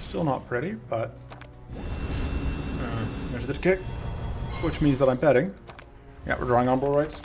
Still not pretty, but there's the kick, which means that I'm betting. Yeah, we're drawing on-board rights.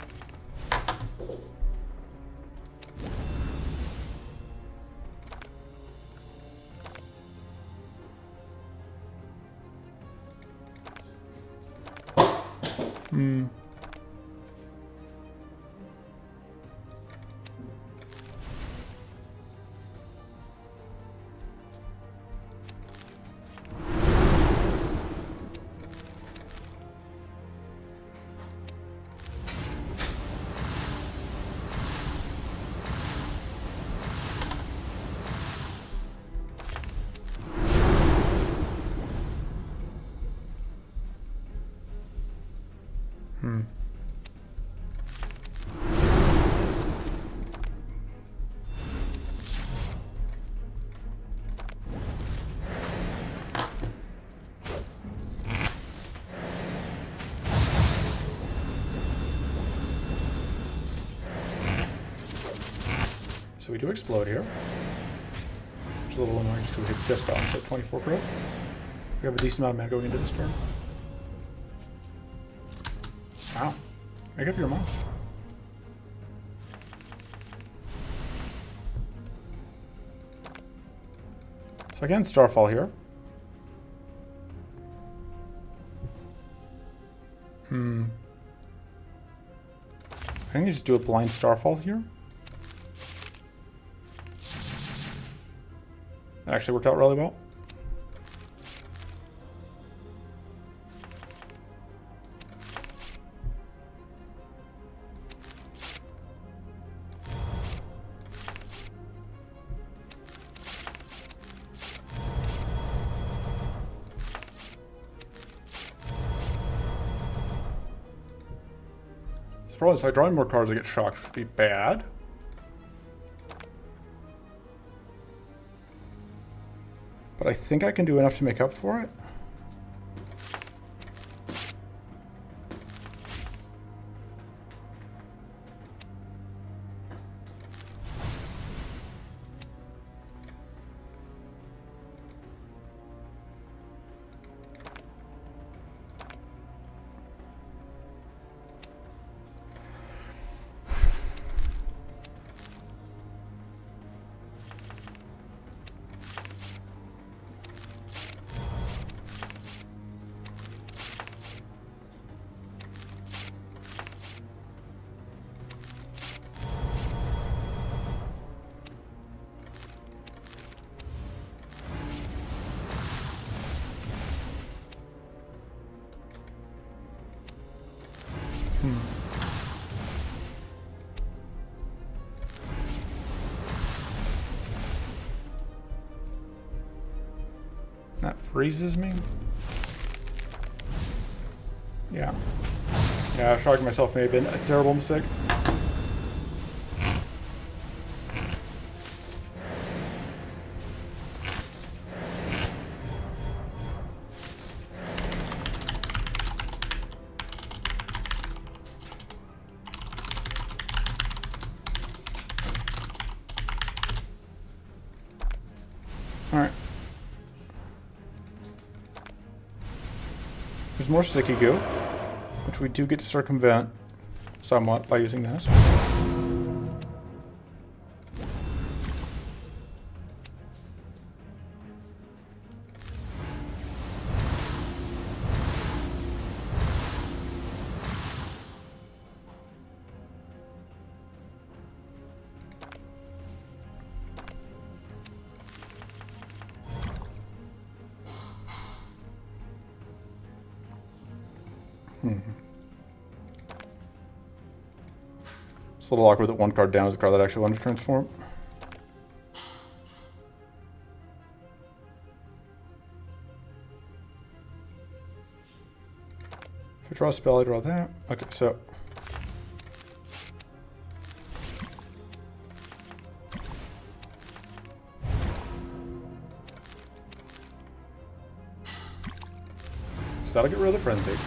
So we do explode here. Which is a little annoying because we hit just on so 24 growth. We have a decent amount of mana going into this turn. Wow. Make up your mind. So again, Starfall here. I think you just do a blind starfall here. That actually worked out really well. Problem is, if I draw more cards, I get shocked, which would be bad. But I think I can do enough to make up for it. That freezes me. Yeah. Yeah, shocking myself may have been a terrible mistake. Alright. There's more sticky goo, which we do get to circumvent somewhat by using this. It's a little awkward that one card down is the card that actually wanted to transform. If I draw a spell, I draw that. Okay, so. So that'll get rid of the frenzy.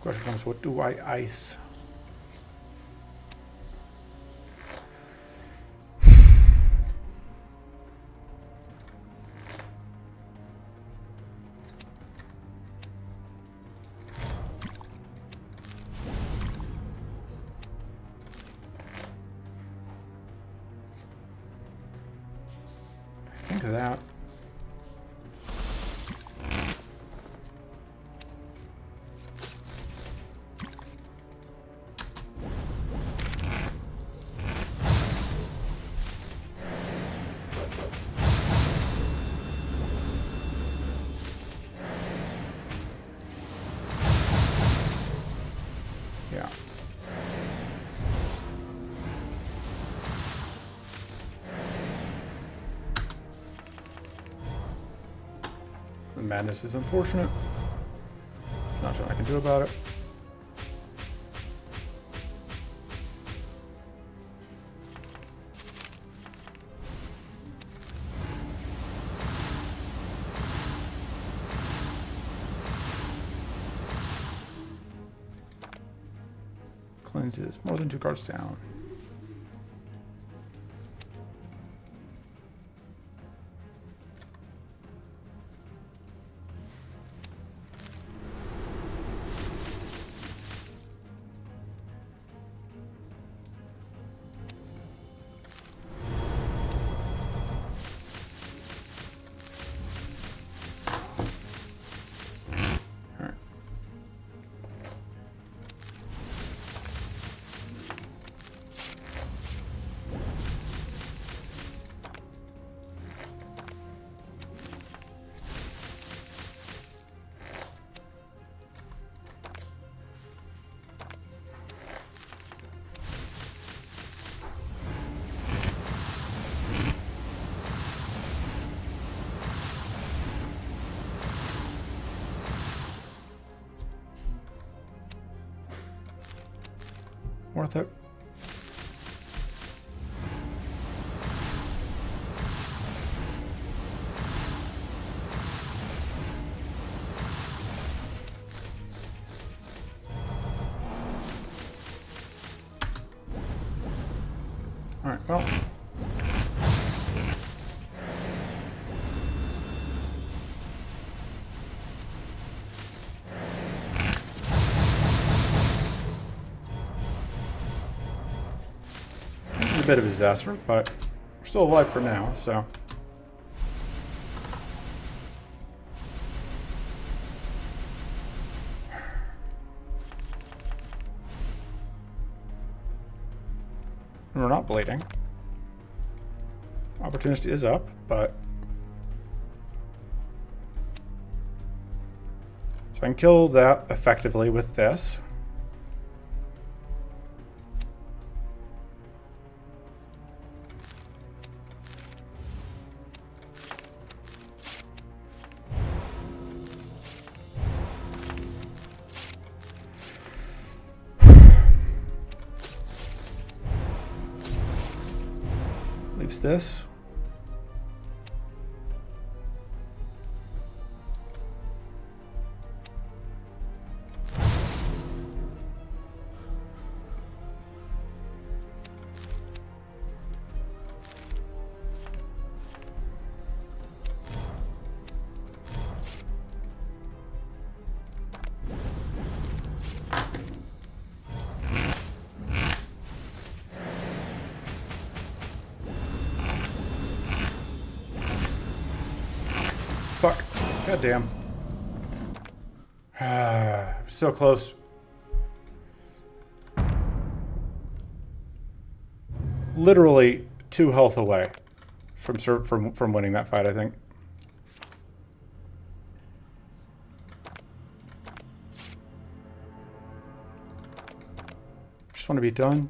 Question comes, what do I ice? I think of that. Yeah. The madness is unfortunate. There's nothing I can do about it. Cleanses. More than 2 cards down. Worth it. All right, well. A bit of a disaster, but we're still alive for now, so. And we're not bleeding. Opportunity is up, but. So I can kill that effectively with this. Leaves this. Fuck. God damn. So close. Literally 2 health away from winning that fight, I think. Just want to be done.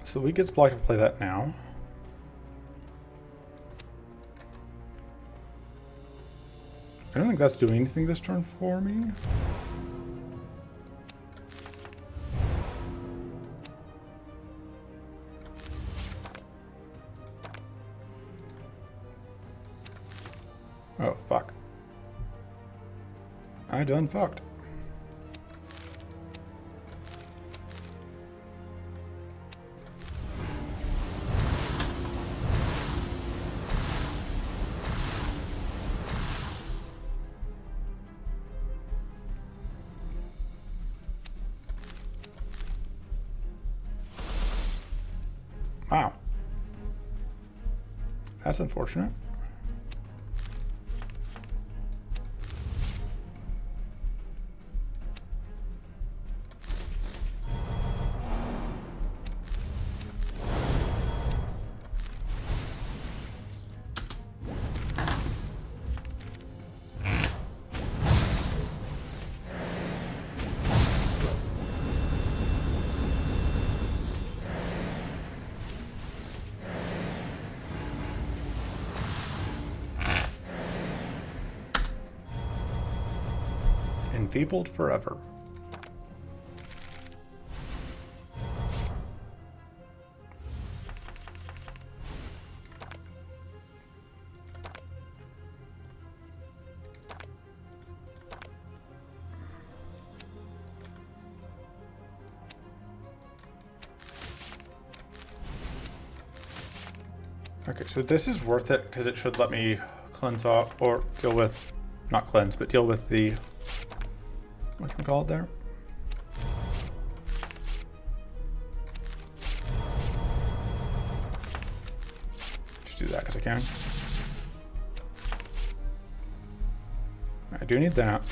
So we gets blocked to play that now. I don't think that's doing anything this turn for me. done fucked? Wow. That's unfortunate. Enfeebled forever. Okay, so this is worth it because it should let me cleanse off or deal with, not cleanse, but deal with the, whatchamacallit there? Just do that because I can. I do need that.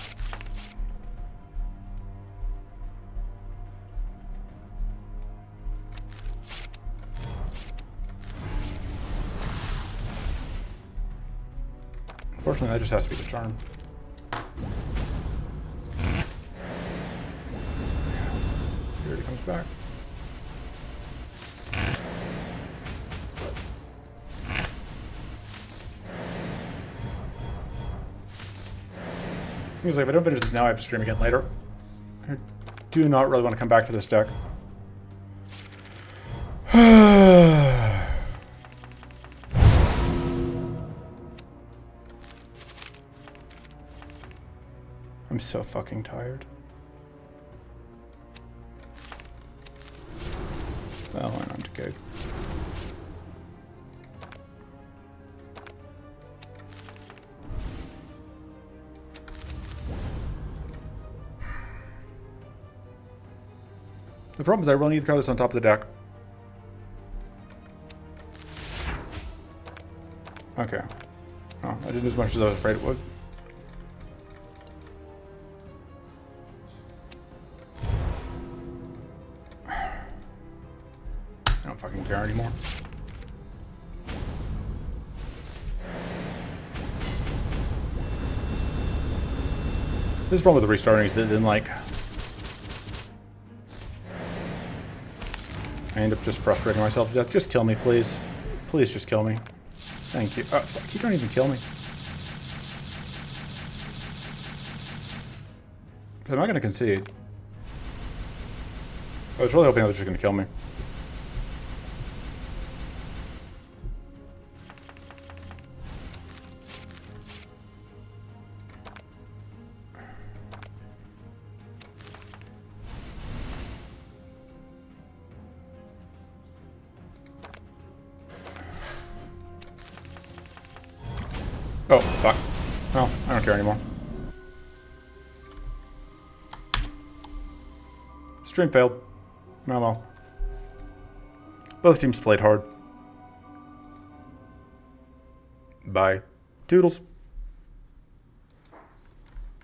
Unfortunately, that just has to be the charm. Here he comes back. Seems like if I don't finish this now, I have to stream again later. I do not really want to come back to this deck. I'm so fucking tired. Well, and I'm decayed. The problem is I really need to throw this on top of the deck. Okay. Oh, I didn't as much as I was afraid it would. I don't fucking care anymore. This problem with the restarting is that then, like, I end up just frustrating myself to death. Just kill me, please. Please just kill me. Thank you. Fuck, you don't even kill me. I'm not going to concede. I was really hoping I was just going to kill me. Oh, fuck. Well, I don't care anymore. Stream failed. Oh well. Both teams played hard. Bye. Toodles.